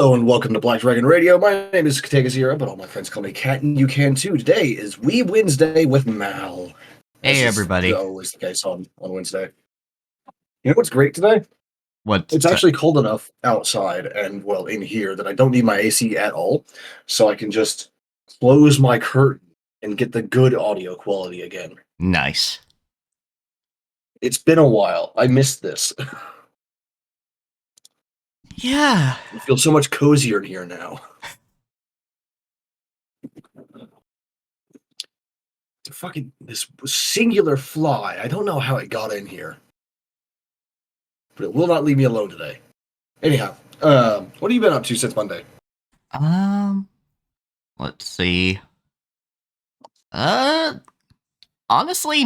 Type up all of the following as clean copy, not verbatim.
Hello and welcome to Black Dragon Radio. My name is Katega0, but all my friends call me Cat, and you can too. Today is Weeb Wednesday with Mal. Hey, everybody. Always the case on Wednesday. You know what's great today? What's It's actually cold enough outside and, well, in here that I don't need my AC at all, so I can just close my curtain and get the good audio quality again. Nice. It's been a while. I missed this. Yeah. I feel so much cozier in here now. Fucking this singular fly. I don't know how it got in here, but it will not leave me alone today. Anyhow, what have you been up to since Monday? Let's see. Honestly,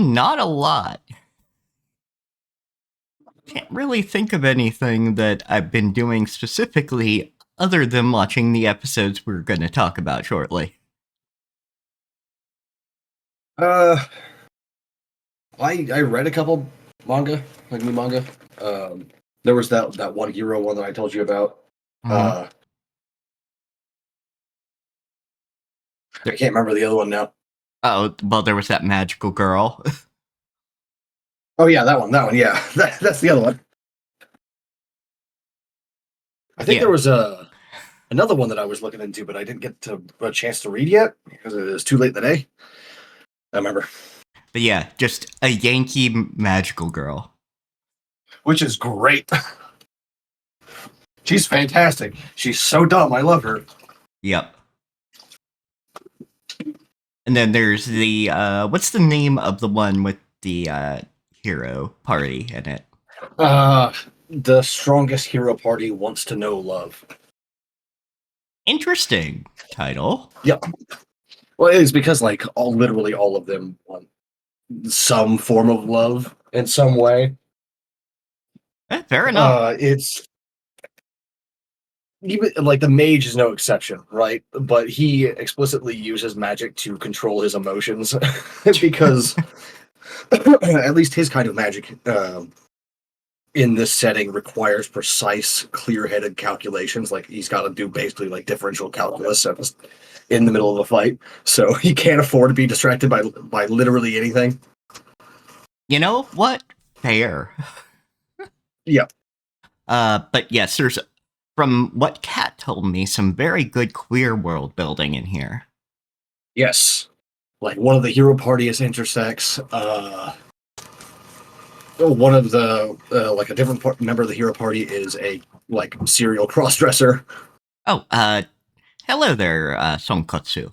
not a lot. Can't really think of anything that I've been doing specifically other than watching the episodes we're going to talk about shortly. I read a couple manga, like new manga. There was that one hero one that I told you about. I can't remember the other one now. Oh, well, there was that magical girl. Oh yeah, that one. Yeah, that's the other one. I think there was another one that I was looking into, but I didn't get a chance to read yet because it was too late in the day. I remember. But yeah, just a Yankee magical girl. Which is great. She's fantastic. She's so dumb. I love her. Yep. And then there's the, what's the name of the one with the hero party in it? The strongest hero party wants to know love. Interesting title. Yep. Well, it's because literally all of them want some form of love in some way. Fair enough. It's even like the mage is no exception, right? But he explicitly uses magic to control his emotions because at least his kind of magic in this setting requires precise, clear-headed calculations. Like he's got to do basically like differential calculus in the middle of a fight, so he can't afford to be distracted by literally anything. You know what? Fair. Yeah. But yes, there's, from what Kat told me, some very good queer world building in here. Yes. Like one of the hero party is intersex. One of the like a different member of the hero party is a like serial crossdresser. Oh, hello there, Sonkotsu.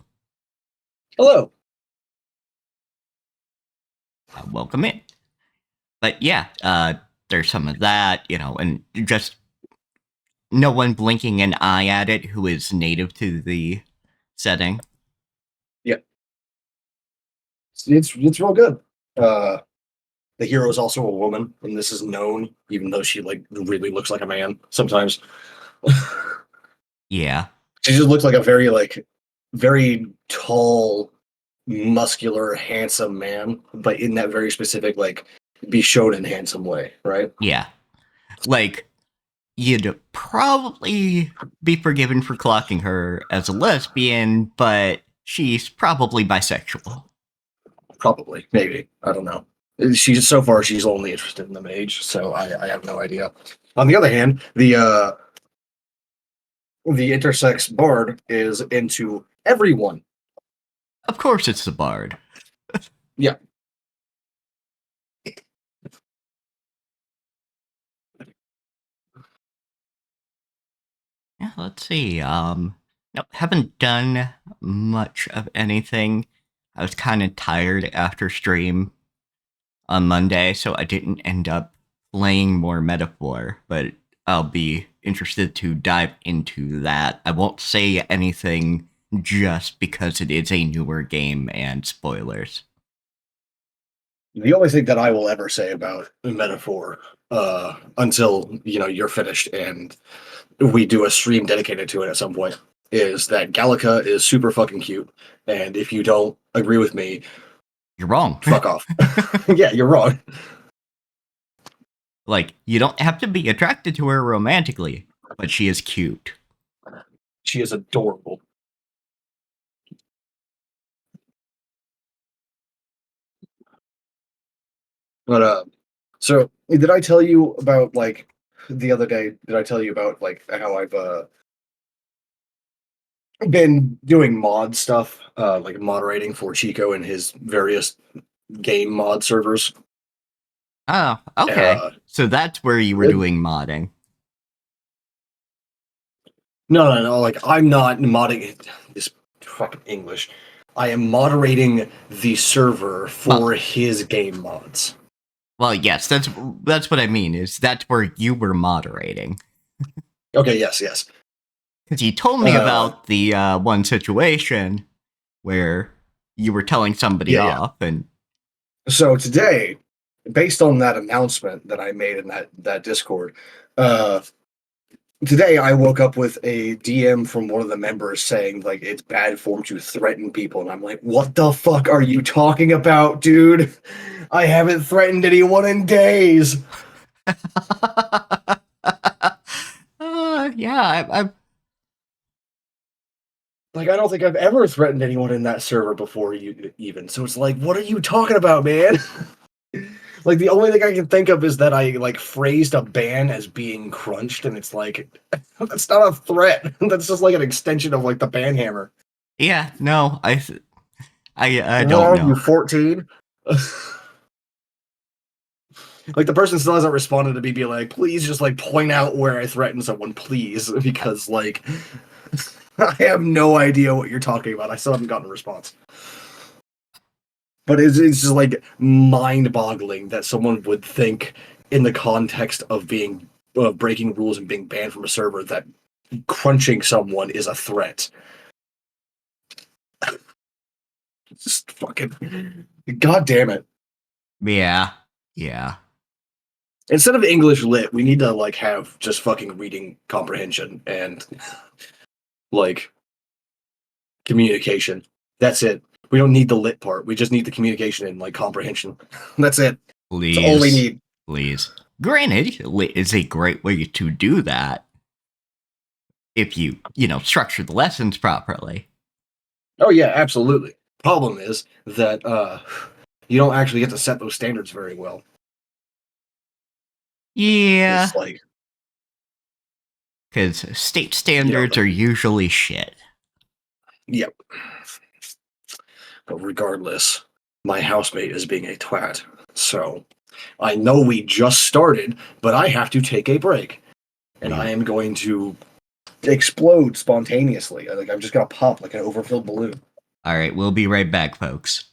Hello. Welcome in. But yeah, there's some of that, and just no one blinking an eye at it who is native to the setting. Yeah. It's real good. The hero is also a woman, and this is known, even though she like really looks like a man sometimes. Yeah. She just looks like a very tall, muscular, handsome man, but in that very specific, like, be shown in handsome way, right? Yeah. Like, you'd probably be forgiven for clocking her as a lesbian, but she's probably bisexual. Probably. Maybe. I don't know. She's only interested in the mage, so I have no idea. On the other hand, the intersex bard is into everyone. Of course it's the bard. Yeah. Yeah, let's see. Nope, haven't done much of anything. I was kind of tired after stream on Monday, so I didn't end up playing more Metaphor, but I'll be interested to dive into that. I won't say anything just because it is a newer game and spoilers. The only thing that I will ever say about Metaphor, until you're finished and we do a stream dedicated to it at some point, is that Gallica is super fucking cute. And if you don't agree with me, you're wrong. Fuck off. Yeah, you're wrong. Like, you don't have to be attracted to her romantically, but she is cute. She is adorable. But so did I tell you about like the other day? Did I tell you about like how I've been doing mod stuff, like moderating for Chico and his various game mod servers? Oh, okay. Uh, So that's where you were it- doing modding. no. Like I'm not modding this fucking English. I am moderating the server for his game mods. Well, yes, that's what I mean. Is that's where you were moderating? Okay, yes. Because you told me about the one situation where you were telling somebody Yeah. off, and So today, based on that announcement that I made in that Discord, today I woke up with a DM from one of the members saying like it's bad form to threaten people, and I'm like, what the fuck are you talking about, dude? I haven't threatened anyone in days. yeah, I've Like I don't think I've ever threatened anyone in that server before, you even. So it's like, what are you talking about, man? Like the only thing I can think of is that I like phrased a ban as being crunched, and it's like that's not a threat. That's just like an extension of like the ban hammer. yeah, no, I What don't are you, know. 14? Like the person still hasn't responded to me, be like, please just like point out where I threatened someone, please, because like I have no idea what you're talking about. I still haven't gotten a response. But it's just like mind-boggling that someone would think, in the context of being breaking rules and being banned from a server, that crunching someone is a threat. Just fucking, god damn it! Yeah. Instead of English lit, we need to like have just fucking reading comprehension and like communication. That's it. We don't need the lit part. We just need the communication and like comprehension. That's it. Please, That's all we need. please. Granted, lit is a great way to do that if you structure the lessons properly. Oh yeah, absolutely. Problem is that you don't actually get to set those standards very well. Yeah, It's like, because state standards are usually shit. yep. But regardless, my housemate is being a twat. So I know we just started, but I have to take a break. And I am going to explode spontaneously. Like I'm just gonna pop like an overfilled balloon. All right, we'll be right back, folks.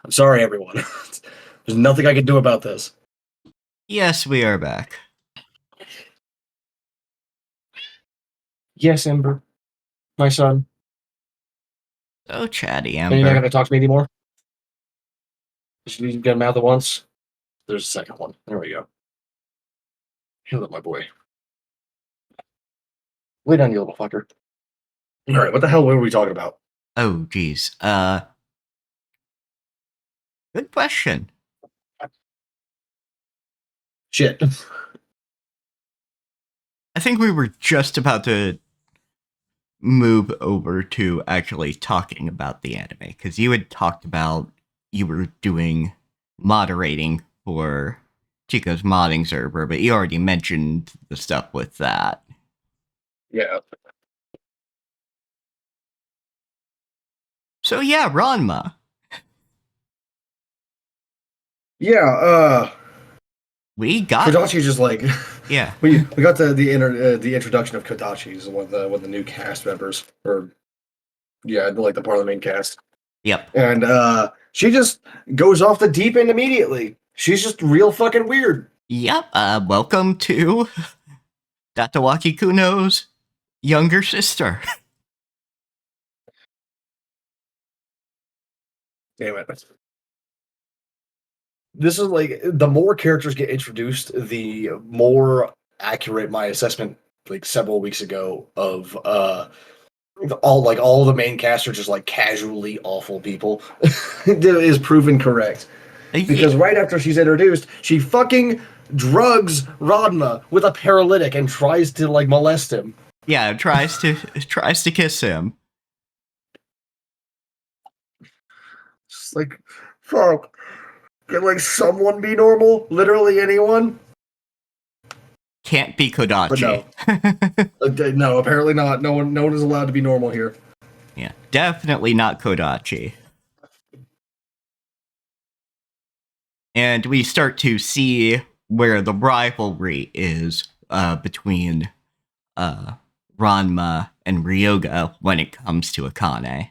I'm sorry, everyone. There's nothing I can do about this. Yes, we are back. Yes, Ember, my son. So chatty, And you're not Amber. gonna talk to me anymore? You get him out at once. There's a second one. There we go. Heal up, my boy. Lay down, you little fucker. All right, what the hell were we talking about? Oh, geez. Good question. Shit. I think we were just about to move over to actually talking about the anime, because you had talked about you were doing moderating for Chico's modding server, but you already mentioned the stuff with that. Yeah. So yeah, Ranma. Yeah, We got Kodachi just like yeah. we got the introduction of Kodachi as one of the new cast members, or yeah, like the part of the main cast. Yep. And she just goes off the deep end immediately. She's just real fucking weird. Yep. Welcome to Datawaki Kuno's younger sister. Damn it. This is like the more characters get introduced, the more accurate my assessment like several weeks ago of all the main cast are just like casually awful people is proven correct. Because right after she's introduced, she fucking drugs Ranma with a paralytic and tries to like molest him. Yeah, tries to kiss him. It's like, fuck. Can like someone be normal? Literally anyone? Can't be But Kodachi. no. No, apparently not. No one is allowed to be normal here. Yeah, definitely not Kodachi. And we start to see where the rivalry is between Ranma and Ryoga when it comes to Akane.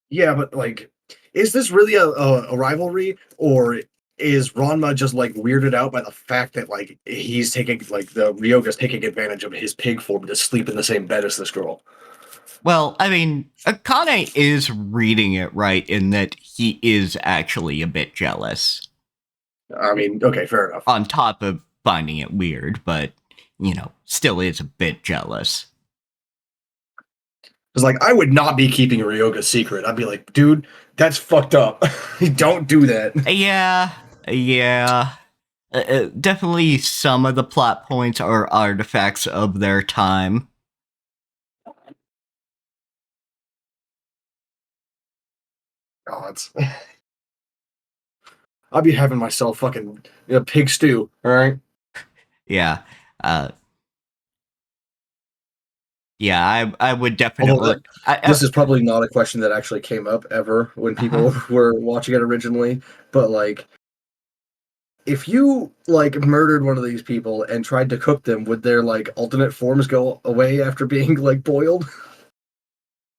Yeah, but like, is this really a rivalry, or is Ranma just like weirded out by the fact that like he's taking like the Ryoga's taking advantage of his pig form to sleep in the same bed as this girl? Well, I mean, Akane is reading it right in that he is actually a bit jealous. I mean, okay, fair enough. On top of finding it weird, but, still is a bit jealous. It's like I would not be keeping Ryoga's secret. I'd be like, dude, that's fucked up. Don't do that. Yeah. Definitely some of the plot points are artifacts of their time. Gods. I'd be having myself fucking pig stew. All right. Yeah. Uh, yeah, I would Although definitely. this is probably not a question that actually came up ever when people were watching it originally, but like if you like murdered one of these people and tried to cook them, would their like alternate forms go away after being like boiled?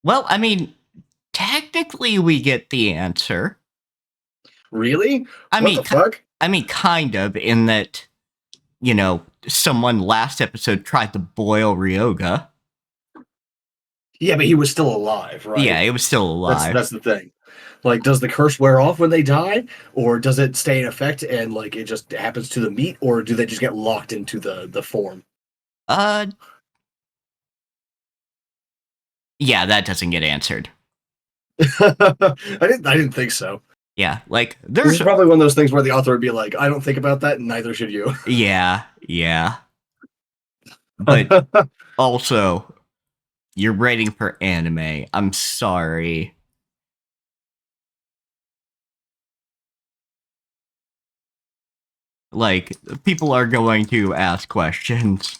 Well, I mean, technically, we get the answer. Really? I What mean, the fuck? kind of, in that someone last episode tried to boil Ryoga. Yeah, but he was still alive, Yeah, right? it was still alive. That's the thing. Like, does the curse wear off when they die, or does it stay in effect and like it just happens to the meat, or do they just get locked into the form? Uh, yeah, that doesn't get answered. I didn't think so. Yeah, like This there's is probably one of those things where the author would be like, I don't think about that, and neither should you. yeah. But also, you're writing for anime. I'm sorry. Like, people are going to ask questions.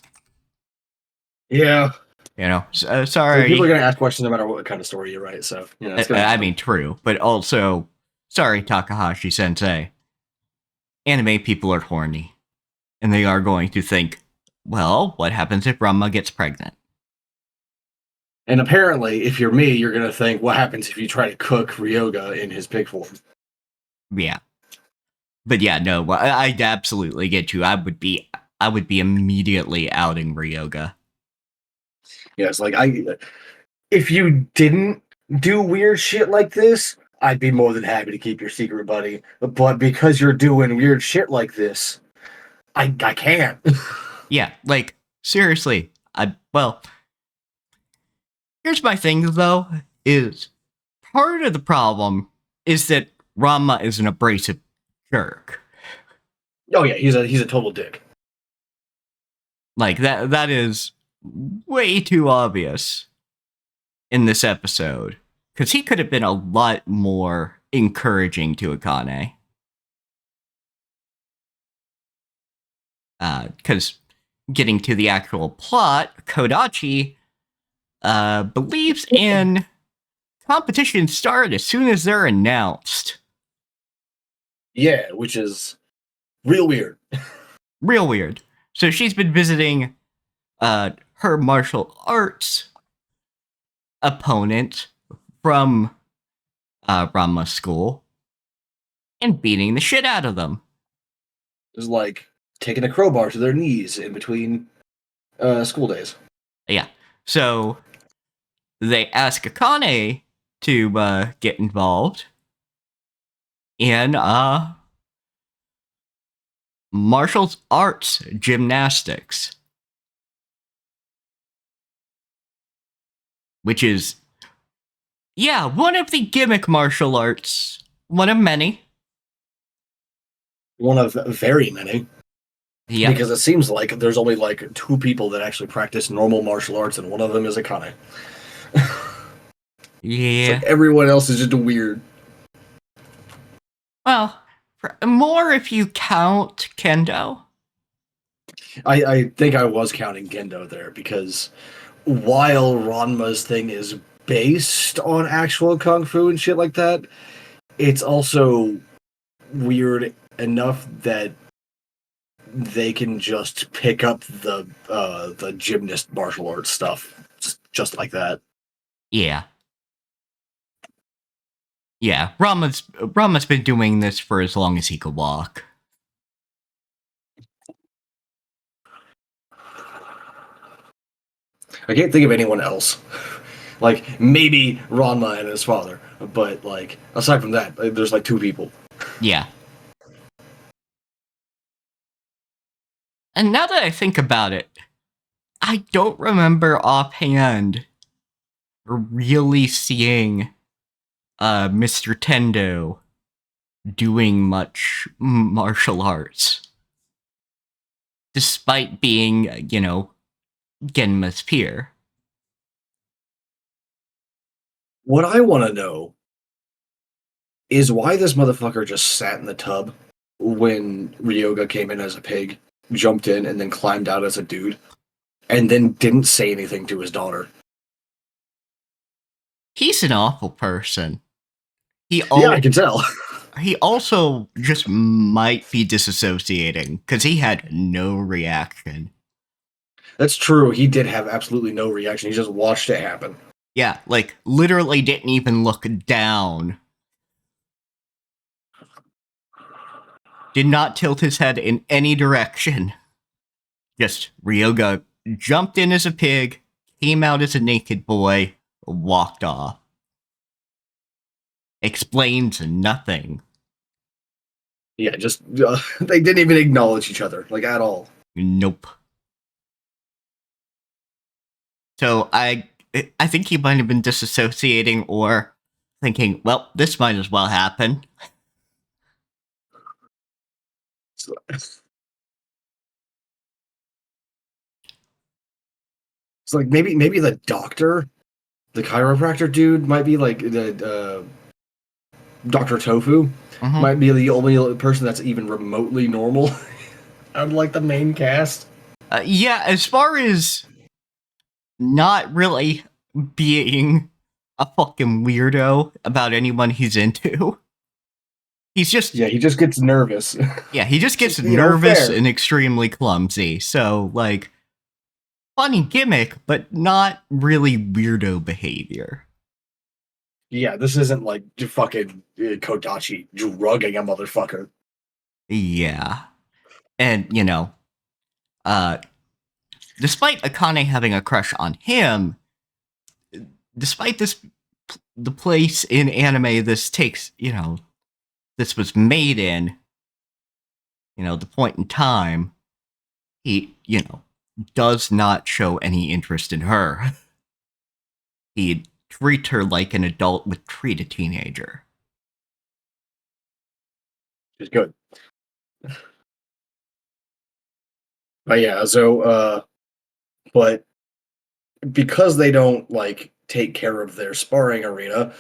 Yeah. Sorry. So people are going to ask questions no matter what kind of story you write. So, it's going to I happen. mean, true, but also, sorry, Takahashi Sensei. Anime people are horny, and they are going to think, well, what happens if Ranma gets pregnant? And apparently, if you're me, you're going to think, what happens if you try to cook Ryoga in his pig form? Yeah, but yeah, no, I'd absolutely get you. I would be immediately outing Ryoga. Yeah, it's like, if you didn't do weird shit like this, I'd be more than happy to keep your secret, buddy. But because you're doing weird shit like this, I can't. Yeah, like seriously. Well, here's my thing though, is part of the problem is that Rama is an abrasive jerk. Oh yeah, he's a total dick. Like that is way too obvious in this episode. Cause he could have been a lot more encouraging to Akane. Cause getting to the actual plot, Kodachi believes in competitions start as soon as they're announced. Yeah, which is real weird. Real weird. So she's been visiting her martial arts opponent from Ranma school and beating the shit out of them. It's like taking a crowbar to their knees in between school days. Yeah. So they ask Akane to get involved in martial arts gymnastics, which is, yeah, one of the gimmick martial arts, one of many. One of very many. Yep. Because it seems like there's only like two people that actually practice normal martial arts, and one of them is Akane. It's like Yeah. everyone else is just weird. Well, more if you count Kendo. I think I was counting Gendo there because while Ranma's thing is based on actual kung fu and shit like that, it's also weird enough that they can just pick up the gymnast martial arts stuff just like that. Yeah. Yeah, Rama's been doing this for as long as he could walk. I can't think of anyone else. Like maybe Ranma and his father, but like aside from that, there's like two people. Yeah. And now that I think about it, I don't remember offhand really seeing Mr. Tendo doing much martial arts, despite being, Genma's peer. What I want to know is why this motherfucker just sat in the tub when Ryoga came in as a pig, jumped in, and then climbed out as a dude, and then didn't say anything to his daughter. He's an awful person. Yeah, I can tell. He also just might be disassociating because he had no reaction. That's true. He did have absolutely no reaction. He just watched it happen. Yeah, like literally didn't even look down. Did not tilt his head in any direction. Just Ryoga jumped in as a pig, came out as a naked boy, walked off. Explains nothing. Yeah, just they didn't even acknowledge each other, like at all. Nope. So I think he might have been disassociating or thinking, well, this might as well happen. It's like maybe the doctor, the chiropractor dude, might be like the Dr. Tofu, might be the only person that's even remotely normal. Unlike the main cast. Yeah, as far as not really being a fucking weirdo about anyone he's into. He's just he just gets nervous. Yeah, he just gets nervous and extremely clumsy. So like funny gimmick, but not really weirdo behavior. Yeah, this isn't like fucking Kodachi drugging a motherfucker. Yeah. And, despite Akane having a crush on him, despite the place in anime this takes, this was made in, the point in time, he, does not show any interest in her. He treats her like an adult would treat a teenager. It's good. But yeah, so but because they don't like take care of their sparring arena,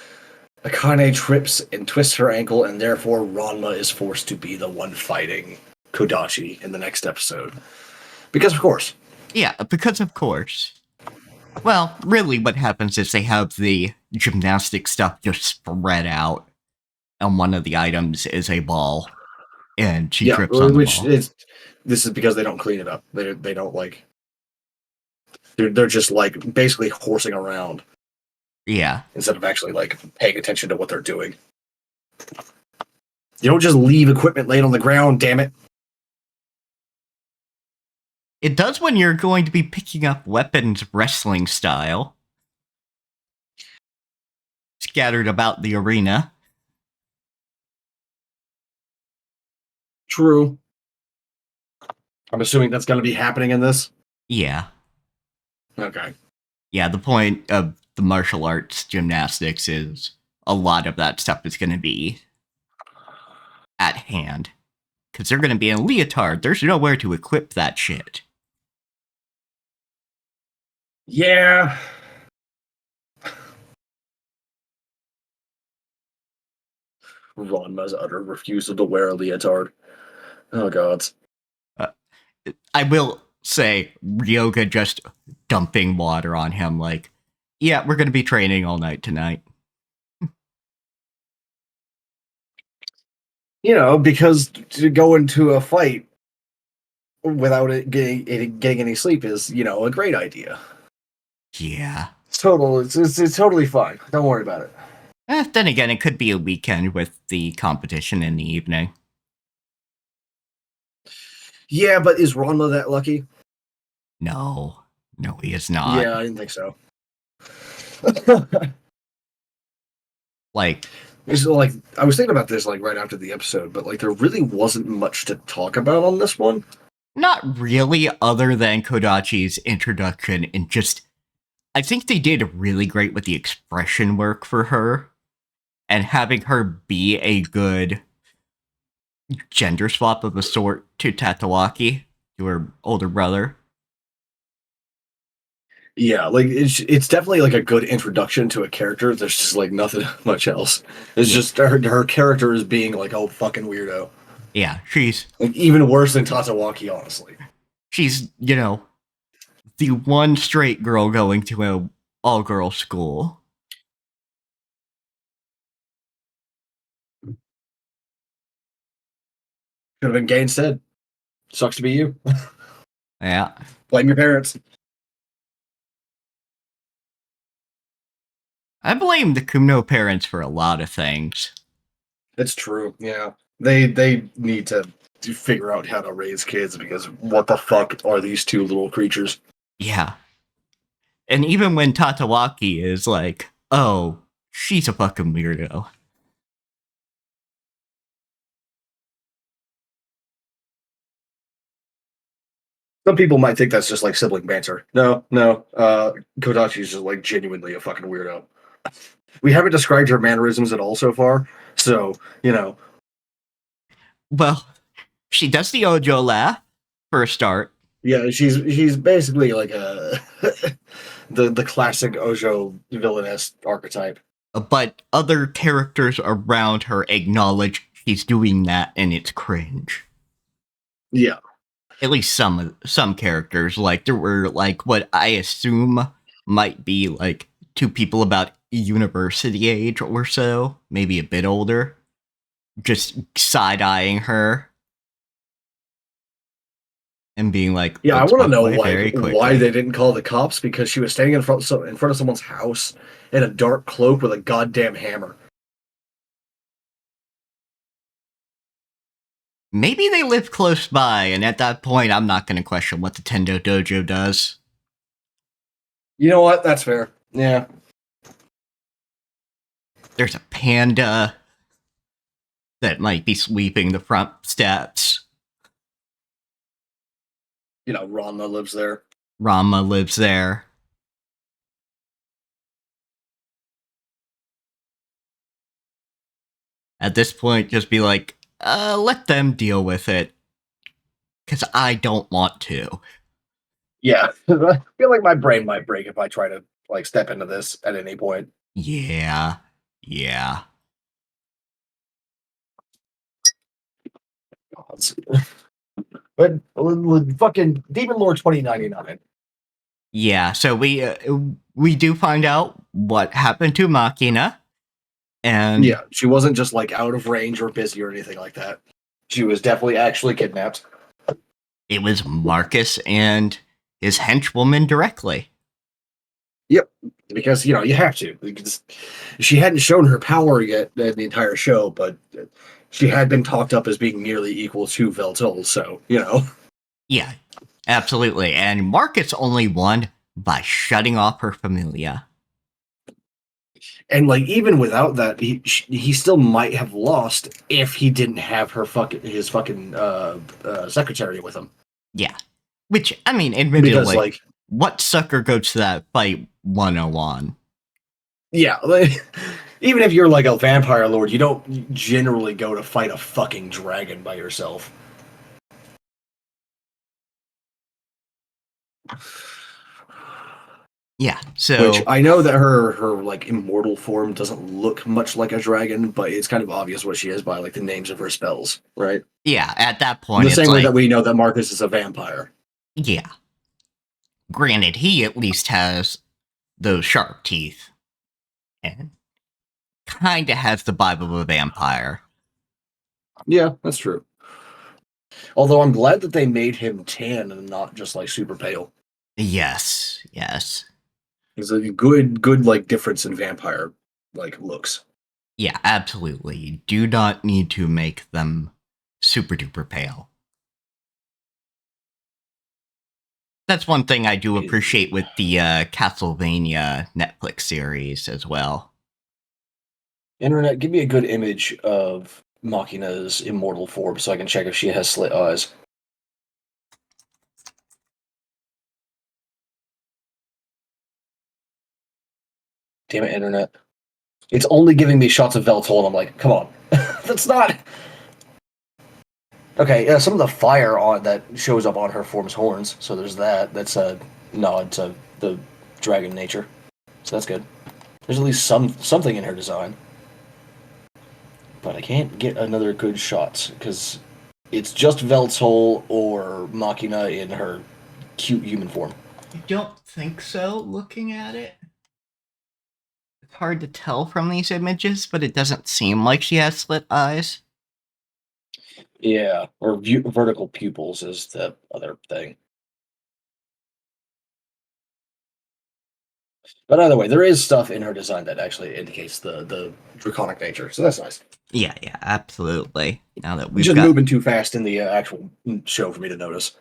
Akane trips and twists her ankle, and therefore Ranma is forced to be the one fighting Kodachi in the next episode. Because of course. Yeah, because of course. Well, really what happens is they have the gymnastic stuff just spread out, and one of the items is a ball, and she trips on the ball. This is because they don't clean it up. They don't like. They're just like basically horsing around. Yeah. Instead of actually like paying attention to what they're doing. You don't just leave equipment laying on the ground, damn it. It does when you're going to be picking up weapons wrestling style. Scattered about the arena. True. I'm assuming that's going to be happening in this? Yeah. Okay. Yeah, the point of the martial arts gymnastics is a lot of that stuff is going to be at hand. because they're going to be in a leotard. There's nowhere to equip that shit. Yeah. Ranma's utter refusal to wear a leotard. Oh god. I will say, Ryoga just dumping water on him, like, yeah, we're going to be training all night tonight. Because to go into a fight without getting any sleep is, a great idea. Yeah. It's totally fine. Don't worry about it. Then again, it could be a weekend with the competition in the evening. Yeah, but is Ranma that lucky? No, he is not. Yeah, I didn't think so. Like, It's like I was thinking about this like right after the episode, but like there really wasn't much to talk about on this one. not really, other than Kodachi's introduction, and just, I think they did really great with the expression work for her, and having her be a good gender swap of a sort to Tatawaki, to her older brother. Yeah, like it's definitely like a good introduction to a character. There's just like nothing much else. It's just her character is being like a fucking weirdo. Yeah, she's Like even worse than Tatawaki, honestly. the one straight girl going to a all-girl school. Could have been gay instead. Sucks to be you. Yeah. Blame your parents. I blame the Kumno parents for a lot of things. It's true. Yeah, they need to figure out how to raise kids because what the fuck are these two little creatures? Yeah. And even when Tatawaki is like, oh, she's a fucking weirdo. Some people might think that's just like sibling banter. No. Kodachi's just like genuinely a fucking weirdo. We haven't described her mannerisms at all so far, so Well, she does the Ojo laugh for a start. yeah, she's basically like a the classic Ojo villainess archetype. But other characters around her acknowledge she's doing that, and it's cringe. Yeah, At least some characters. Like, there were like what I assume might be like two people about university age or so, maybe a bit older, just side-eyeing her and being like, yeah. I "Let's want to walk know away very why quickly." they didn't call the cops because she was standing in front of someone's house in a dark cloak with a goddamn hammer. Maybe they live close by, and at that point, I'm not going to question what the Tendo Dojo does. You know what? That's fair. Yeah. There's a panda that might be sweeping the front steps. Ranma lives there. Ranma lives there. At this point, just be like, let them deal with it. Because I don't want to. Yeah, I feel like my brain might break if I try to like step into this at any point. Yeah. But fucking Demon Lord 2099. Yeah, so we do find out what happened to Machina. And Yeah, she wasn't just like out of range or busy or anything like that. She was definitely actually kidnapped. it was Marcus and his henchwoman directly. Yep, because you have to. Because she hadn't shown her power yet in the entire show, but she had been talked up as being nearly equal to Veltol. So Yeah, absolutely. And Marcus only won by shutting off her familia. And like even without that, he still might have lost if he didn't have his fucking secretary with him. Yeah, which I mean, admittedly, Because like what sucker goes to that fight 101? yeah, like, even if you're like a vampire lord, you don't generally go to fight a fucking dragon by yourself. Yeah, so Which I know that her like immortal form doesn't look much like a dragon, but it's kind of obvious what she is by like the names of her spells, right? yeah, at that In point the it's same way like, that we know that Marcus is a vampire. yeah. Granted, he at least has those sharp teeth and kind of has the vibe of a vampire. Yeah, that's true. Although I'm glad that they made him tan and not just like super pale. Yes, yes. It's a good like difference in vampire like looks. Yeah, absolutely. You do not need to make them super duper pale. That's one thing I do appreciate with the Castlevania Netflix series as well. Internet, give me a good image of Machina's immortal form so I can check if she has slit eyes. Damn it, Internet. It's only giving me shots of Veltol, and I'm like, come on. That's not. Okay, yeah, some of the fire on that shows up on her forms horns, so there's that. That's a nod to the dragon nature. So that's good. There's at least something in her design. But I can't get another good shot, because it's just Veltol or Machina in her cute human form. I don't think so, looking at it. It's hard to tell from these images, but it doesn't seem like she has slit eyes. Yeah, or vertical pupils is the other thing. But either way, there is stuff in her design that actually indicates the draconic nature, so that's nice. Yeah, yeah, absolutely. Now that It's we've just got. moving too fast in the actual show for me to notice.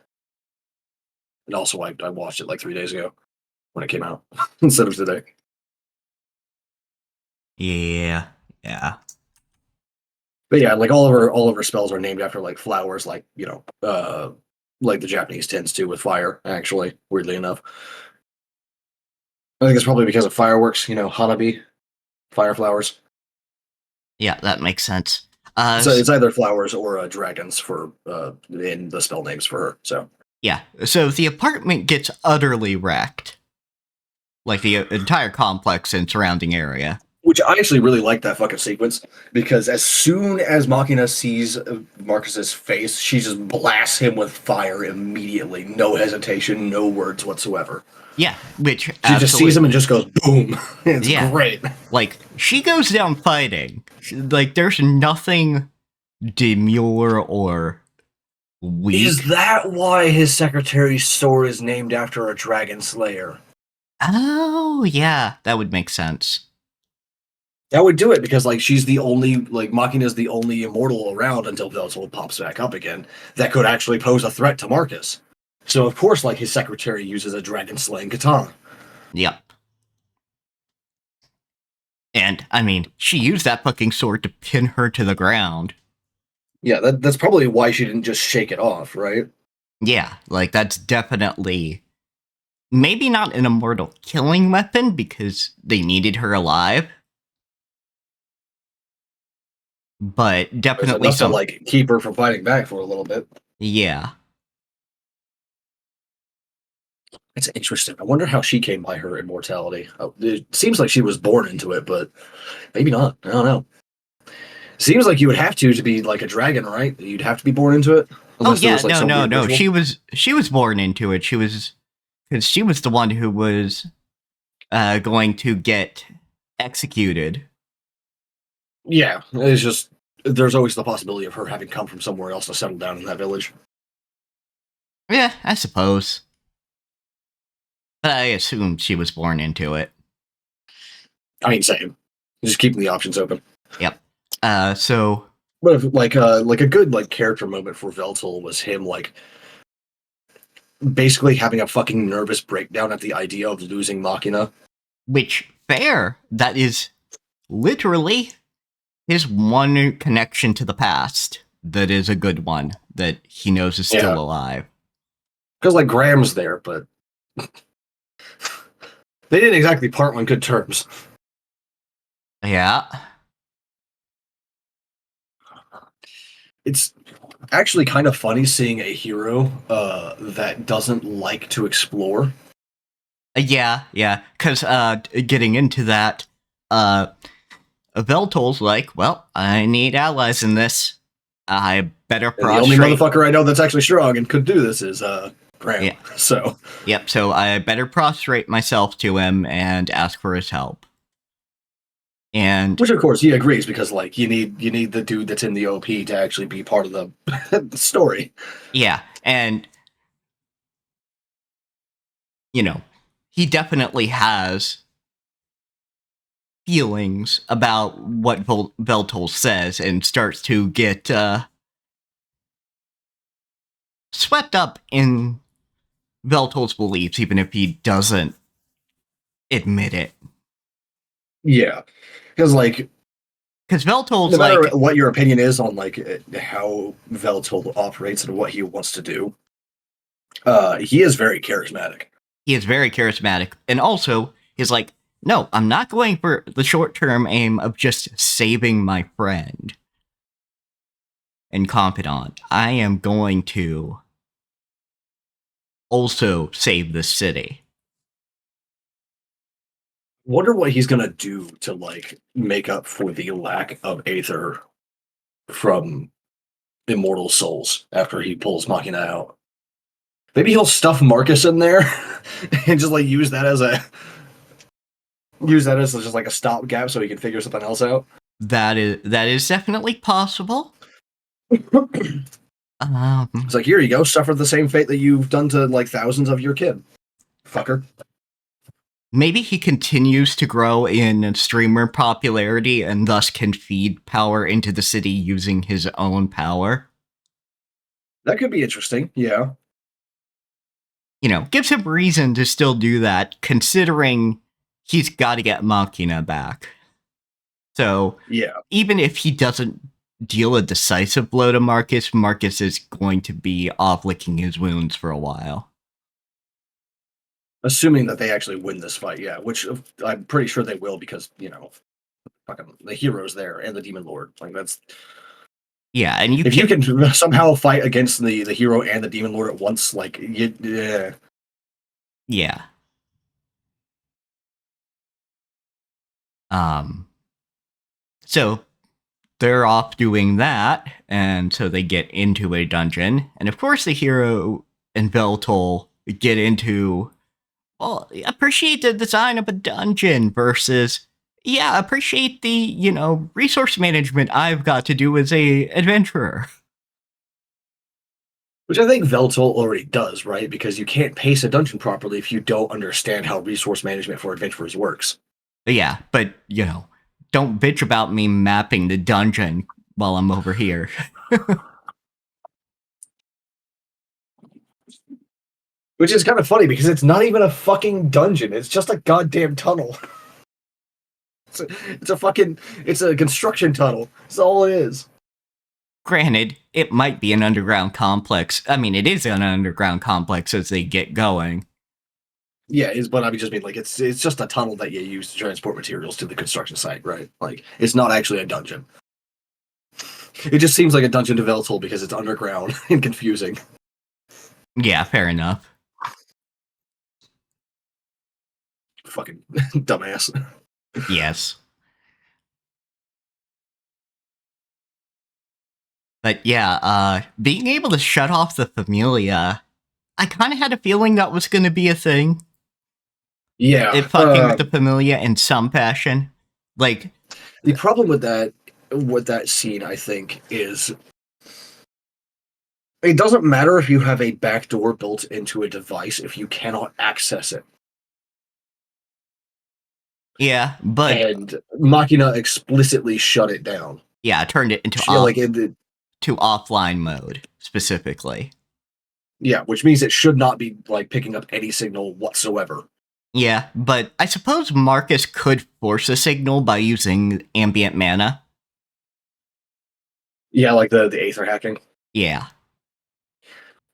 And also, I watched it like 3 days ago when it came out instead of today. Yeah, yeah. But yeah, like all of her spells are named after like flowers, like like the Japanese tends to with fire. Actually, weirdly enough, I think it's probably because of fireworks. Hanabi, fire flowers. Yeah, that makes sense. So it's either flowers or dragons for in the spell names for her. So Yeah, so the apartment gets utterly wrecked. Like the entire complex and surrounding area. which I actually really like that fucking sequence because as soon as Machina sees Marcus's face, she just blasts him with fire immediately, no hesitation, no words whatsoever. Yeah, which She just sees him and just goes boom. It's yeah, great. like she goes down fighting. Like there's nothing demure or weak. Is that why his secretary's sword is named after a dragon slayer? Oh yeah, that would make sense. That would do it because like she's the only like Machina's the only immortal around until Veltol pops back up again that could actually pose a threat to Marcus. So of course, like his secretary uses a dragon slaying katana. Yep. And I mean, she used that fucking sword to pin her to the ground. Yeah, that's probably why she didn't just shake it off, right? Yeah, like that's definitely maybe not an immortal killing weapon because they needed her alive, but There's definitely enough to some. like keep her from fighting back for a little bit. Yeah. It's interesting. I wonder how she came by her immortality. It seems like she was born into it, but maybe not. I don't know. Seems like you would have to be like a dragon, right? You'd have to be born into it, Oh unless there yeah, was like no, some no, weird no. ritual. She was born into it. She was because she was the one who was going to get executed. Yeah, it's just there's always the possibility of her having come from somewhere else to settle down in that village. Yeah, I suppose. But I assumed she was born into it. I mean, same. Just keeping the options open. Yep. So But if, like a good like character moment for Veltel was him like basically having a fucking nervous breakdown at the idea of losing Machina. which fair? That is literally his one connection to the past. That is a good one that he knows is still Yeah. alive. Because like Graham's there, but they didn't exactly part on good terms. Yeah. It's actually kind of funny seeing a hero that doesn't like to explore. Yeah, because getting into that, Veltol's like, well, I need allies in this. I better And the only prostrate. motherfucker I know that's actually strong and could do this is Graham. Yeah. So Yep, so I better prostrate myself to him and ask for his help. And which of course he agrees because like you need the dude that's in the OP to actually be part of the story. yeah, and he definitely has feelings about what Veltol says and starts to get swept up in Veltol's beliefs, even if he doesn't admit it. Yeah, because like Because Veltol's no matter like, what your opinion is on like how Veltol operates and what he wants to do, he is very charismatic. he is very charismatic, and also he's like, no, I'm not going for the short-term aim of just saving my friend and confidant. I am going to also save the city. Wonder what he's gonna do to like make up for the lack of Aether from Immortal Souls after he pulls Machina out. Maybe he'll stuff Marcus in there and just like use that as just like a stopgap so he can figure something else out. That is definitely possible. It's like, here you go, suffer the same fate that you've done to like thousands of your kid, fucker. Maybe he continues to grow in streamer popularity and thus can feed power into the city using his own power. That could be interesting. Yeah. Gives him reason to still do that, considering he's got to get Machina back. So, Yeah. even if he doesn't deal a decisive blow to Marcus, Marcus is going to be off licking his wounds for a while. Assuming that they actually win this fight, yeah, which I'm pretty sure they will because, fucking the hero's there and the Demon Lord. Like, that's. Yeah, and if you can somehow fight against the hero and the Demon Lord at once, like, yeah. Yeah. So they're off doing that, and so they get into a dungeon, and of course the hero and Veltol get into, well, appreciate the design of a dungeon versus, yeah, appreciate the, resource management I've got to do as a adventurer. Which I think Veltol already does, right? Because you can't pace a dungeon properly if you don't understand how resource management for adventurers works. Yeah, but, don't bitch about me mapping the dungeon while I'm over here. Which is kind of funny because it's not even a fucking dungeon. It's just a goddamn tunnel. It's a construction tunnel. That's all it is. Granted, it might be an underground complex. I mean, it is an underground complex as they get going. Yeah, but I just mean like it's just a tunnel that you use to transport materials to the construction site, right? Like it's not actually a dungeon. It just seems like a dungeon to Veltol because it's underground and confusing. Yeah, fair enough. Fucking dumbass. Yes. But yeah, being able to shut off the Familia, I kind of had a feeling that was going to be a thing. Yeah. It fucking with the Familia in some fashion. Like, the problem with that scene, I think, is it doesn't matter if you have a backdoor built into a device if you cannot access it. yeah, but And Machina explicitly shut it down. Yeah, turned it into to offline mode specifically. Yeah, which means it should not be like picking up any signal whatsoever. Yeah, but I suppose Marcus could force a signal by using ambient mana. Yeah, like the Aether hacking. Yeah.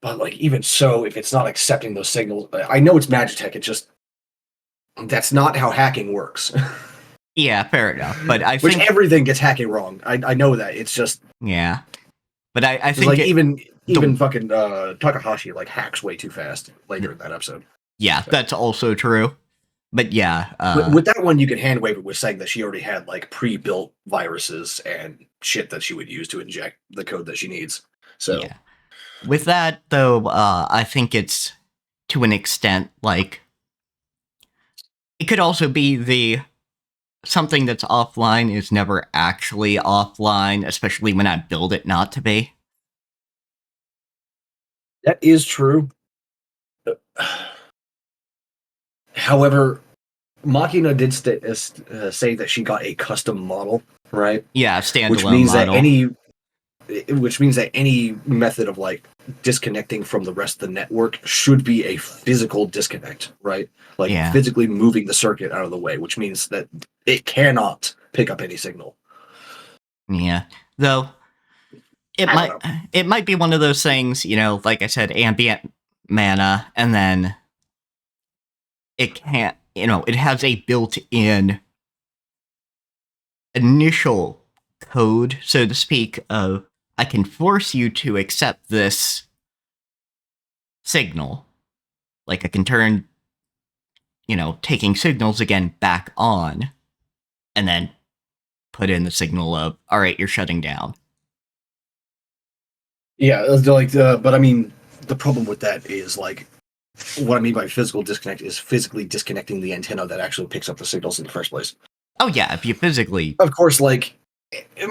But like even so, if it's not accepting those signals, I know it's Magitech, it just that's not how hacking works. Yeah, fair enough. But I Which think everything gets hacking wrong. I know that. It's just yeah. But I 'Cause, think like, it, even the fucking Takahashi like hacks way too fast later in that episode. yeah, So. that's also true. But yeah, With that one, you can hand wave it with saying that she already had like pre-built viruses and shit that she would use to inject the code that she needs. So yeah. With that though, I think it's to an extent like it could also be the something that's offline is never actually offline, especially when I build it not to be. that is true. However, Machina did say that she got a custom model, right? Yeah, Which standalone means that model. any method of like disconnecting from the rest of the network should be a physical disconnect, right? Like Yeah, physically moving the circuit out of the way, which means that it cannot pick up any signal. yeah. Though it I don't might know. it might be one of those things, like I said, ambient mana, and then it can't, it has a built-in initial code, so to speak, of I can force you to accept this signal. Like I can turn, taking signals again back on, and then put in the signal of, all right, you're shutting down. Yeah, but I mean, the problem with that is like what I mean by physical disconnect is physically disconnecting the antenna that actually picks up the signals in the first place. Oh yeah, if you physically, Of course, like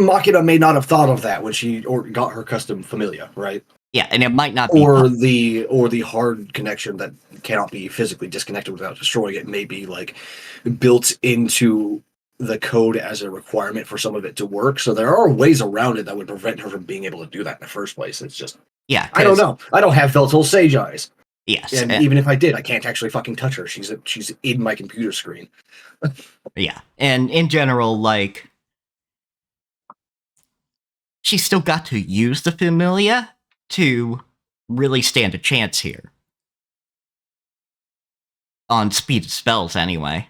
Machina may not have thought of that when she got her custom Familia, right? yeah, and it might not be, Or the hard connection that cannot be physically disconnected without destroying it may be like built into the code as a requirement for some of it to work. So there are ways around it that would prevent her from being able to do that in the first place. It's just yeah, I don't because, know. I don't have Veltol Sage Eyes. yes, And even if I did, I can't actually fucking touch her. She's in my computer screen. yeah, and in general, like, she still got to use the Familia to really stand a chance here. On speed of spells, anyway.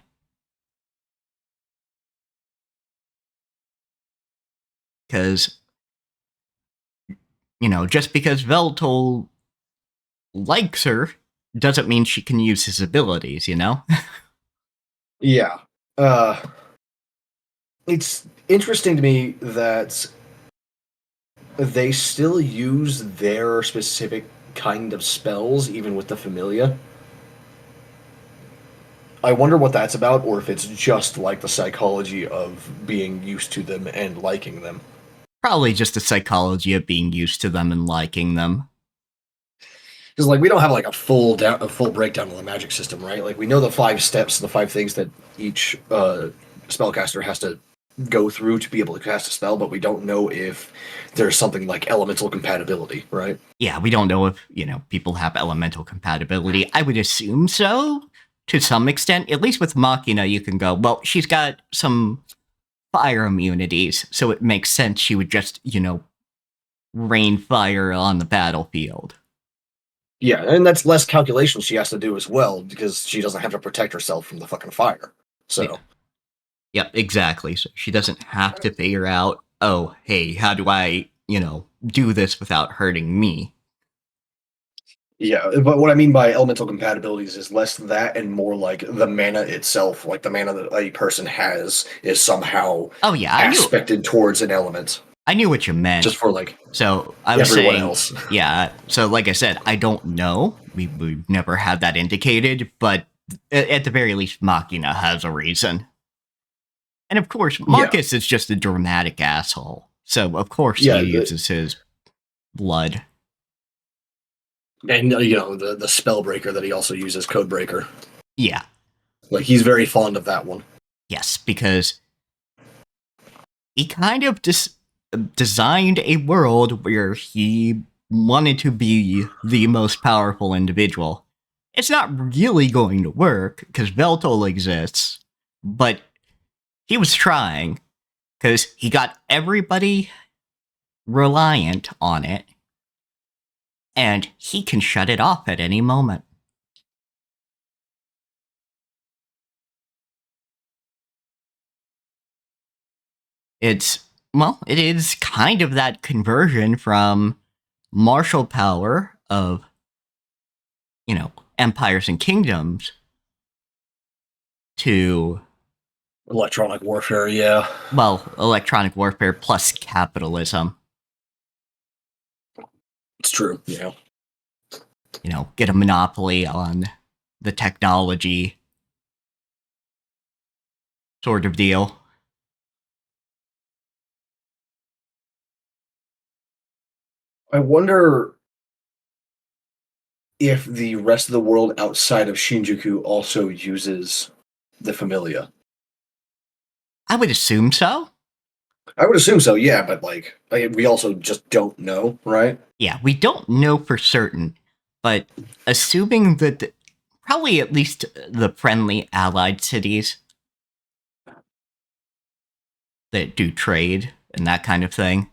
Because, just because Veltol likes her doesn't mean she can use his abilities, Yeah. Uh it's interesting to me that they still use their specific kind of spells even with the Familia. I wonder what that's about, or if it's just like the psychology of being used to them and liking them. Probably just the psychology of being used to them and liking them. Because like we don't have like a full breakdown of the magic system, right? Like we know the 5 steps, the 5 things that each spellcaster has to go through to be able to cast a spell, but we don't know if there's something like elemental compatibility, right? Yeah, we don't know if, people have elemental compatibility. I would assume so, to some extent. At least with Machina, you can go, well, she's got some fire immunities, so it makes sense she would just, rain fire on the battlefield. Yeah, and that's less calculation she has to do as well because she doesn't have to protect herself from the fucking fire. Yeah. So Yep, exactly. So she doesn't have to figure out, oh, hey, how do I, do this without hurting me? yeah, but what I mean by elemental compatibilities is less that and more like the mana itself, like the mana that a person has is somehow Oh yeah, aspected towards an element, I knew what you meant. just for like So I was everyone saying, else. yeah. So like I said, I don't know. We've never had that indicated, but at the very least, Machina has a reason. And of course, Yeah, Marcus is just a dramatic asshole. So of course he yeah, uses his blood. and the spell breaker that he also uses, code breaker. Yeah. Like he's very fond of that one. Yes, because he kind of designed a world where he wanted to be the most powerful individual. It's not really going to work because Veltol exists, but he was trying because he got everybody reliant on it, and he can shut it off at any moment. It's Well, it is kind of that conversion from martial power of, empires and kingdoms to, Electronic warfare, yeah. well, electronic warfare plus capitalism. It's true, yeah. Get a monopoly on the technology sort of deal. I wonder if the rest of the world outside of Shinjuku also uses the Familia. I would assume so. I would assume so, yeah, but we also just don't know, right? Yeah, we don't know for certain, but assuming that probably at least the friendly allied cities that do trade and that kind of thing.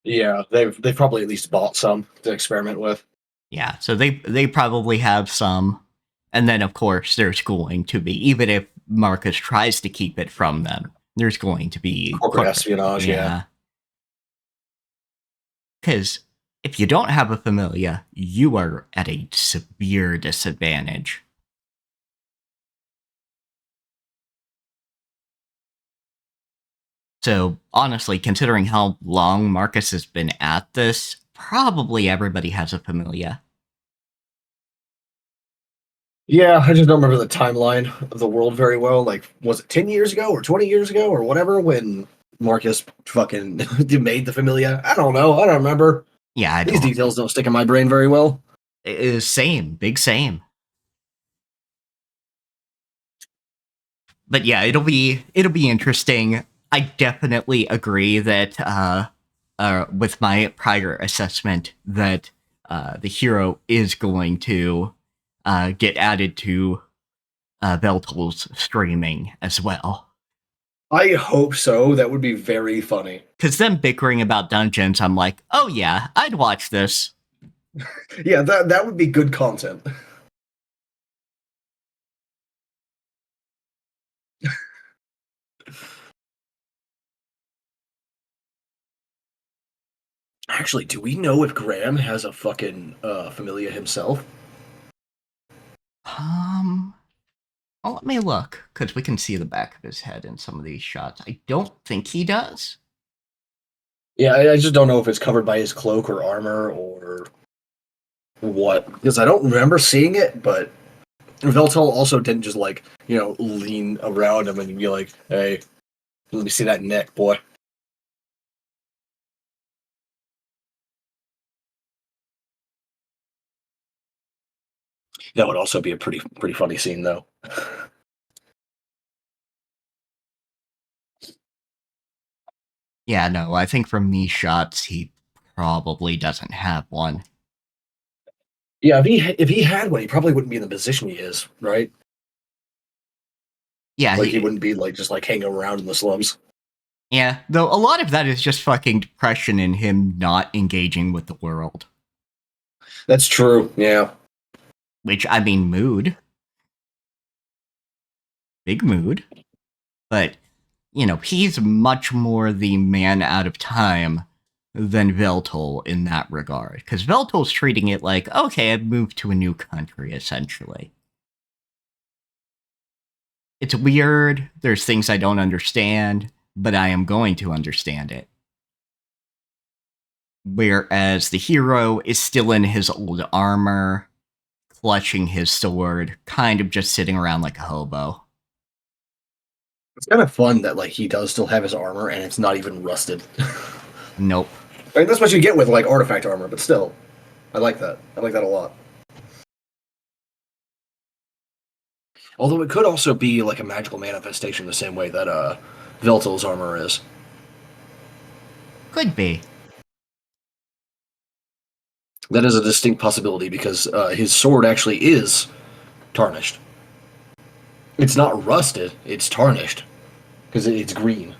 Yeah, they've probably at least bought some to experiment with. Yeah, so they probably have some. And then of course there's going to be, even if Marcus tries to keep it from them, there's going to be Corporate espionage, yeah. Yeah. Because if you don't have a familia, you are at a severe disadvantage. So honestly, considering how long Marcus has been at this, probably everybody has a familia. Yeah, I just don't remember the timeline of the world very well. Like, was it 10 years ago or 20 years ago or whatever when Marcus fucking made the Familia? I don't know. I don't remember. Yeah, I These don't. details don't stick in my brain very well. It is same, big same. But yeah, it'll be interesting. I definitely agree that with my prior assessment that the hero is going to get added to Veltol's streaming as well. I hope so. That would be very funny. Because them bickering about dungeons, I'm like, oh yeah, I'd watch this. Yeah, that would be good content. Actually, do we know if Graham has a fucking Familia himself? Um, well, let me look, because we can see the back of his head in some of these shots. I don't think he does. Yeah, I just don't know if it's covered by his cloak or armor or what. Because I don't remember seeing it, but Veltel also didn't just lean around him and be like, "Hey, let me see that neck, boy." That would also be a pretty funny scene, though. Yeah, no, I think from these shots, he probably doesn't have one. Yeah, if he had one, he probably wouldn't be in the position he is, right? Yeah, Like he wouldn't be just hanging around in the slums. yeah, though a lot of that is just fucking depression and him not engaging with the world. That's true. Yeah. Which, I mean, mood. Big mood. But, he's much more the man out of time than Veltol in that regard. Because Veltol's treating it like, okay, I've moved to a new country, essentially. It's weird, there's things I don't understand, but I am going to understand it. Whereas the hero is still in his old armor, clutching his sword, kind of just sitting around like a hobo. It's kind of fun that he does still have his armor and it's not even rusted. Nope. I mean, that's what you get with artifact armor, but still, I like that. I like that a lot. Although it could also be like a magical manifestation the same way that Veltel's armor is. Could be. That is a distinct possibility because his sword actually is tarnished. It's not rusted; it's tarnished because it's green.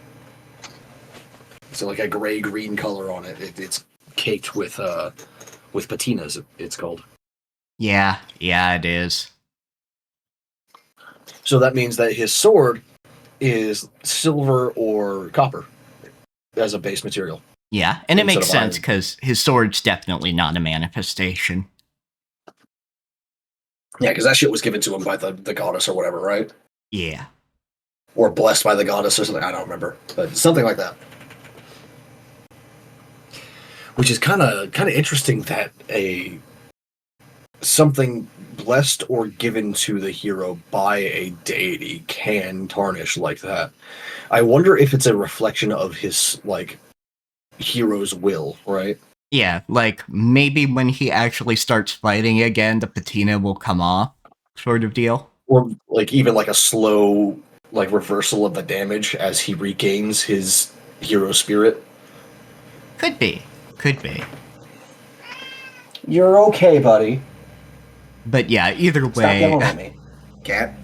So like a gray-green color on it. It's caked with patinas. It's called. Yeah, it is. So that means that his sword is silver or copper. as a base material. Yeah, and it Instead makes of sense iron. because his sword's definitely not a manifestation. Yeah, because that shit was given to him by the goddess or whatever, right? Yeah. Or blessed by the goddess or something. I don't remember, but something like that. Which is kind of interesting that a something blessed or given to the hero by a deity can tarnish like that. I wonder if it's a reflection of his like hero's will, right? Yeah, like maybe when he actually starts fighting again, the patina will come off, sort of deal. Or like even like a slow like reversal of the damage as he regains his hero spirit. Could be. Could be. You're okay, buddy. But yeah, either Stop way, yelling at me, cat.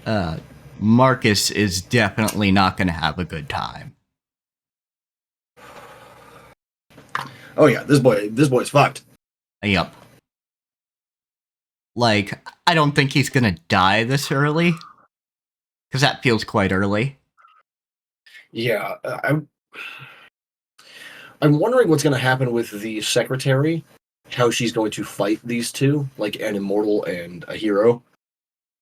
uh, Marcus is definitely not going to have a good time. Oh yeah, this boy's fucked. Yup. Like, I don't think he's going to die this early, because that feels quite early. Yeah, I'm wondering what's going to happen with the secretary, how she's going to fight these two, like an immortal and a hero.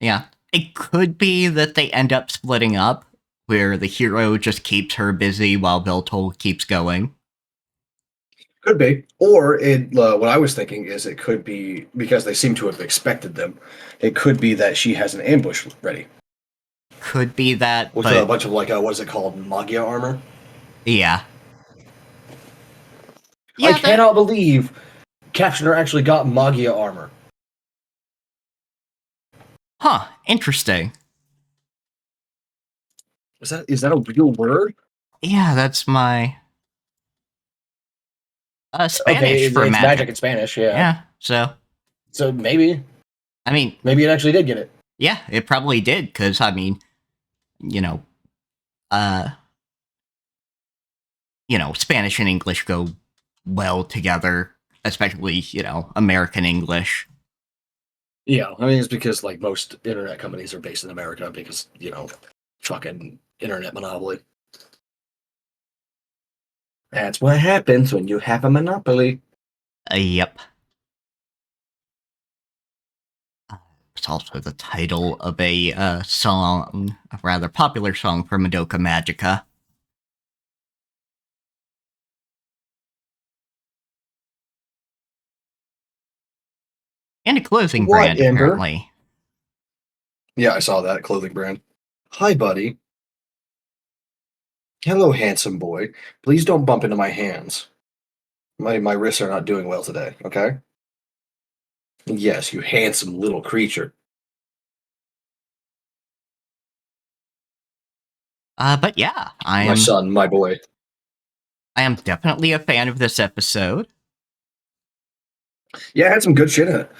Yeah. It could be that they end up splitting up, where the hero just keeps her busy while Viltol keeps going. Could be, or what I was thinking is it could be because they seem to have expected them. It could be that she has an ambush ready Could be that, with a but bunch of like what is it called, Magia armor. yeah. I Yeah, that. cannot believe Captioner actually got Magia armor. Huh, interesting. Is that a real word? Yeah, that's my Okay, Spanish for it's magic in magic. Spanish, yeah. Yeah, so, So maybe I mean, it actually did get it. yeah, it probably did, because, I mean, you know, uh, Spanish and English go well together, especially, American English. Yeah, I mean it's because like most internet companies are based in America because fucking internet monopoly. That's what happens when you have a monopoly. Yep. It's also the title of a song, a rather popular song for Madoka Magica. And a clothing What, brand, Ember? apparently. Yeah, I saw that clothing brand. Hi, buddy. Hello, handsome boy. Please don't bump into my hands. My wrists are not doing well today, okay? Yes, you handsome little creature. But yeah, I My am son, my boy. I am definitely a fan of this episode. Yeah, it had some good shit in it.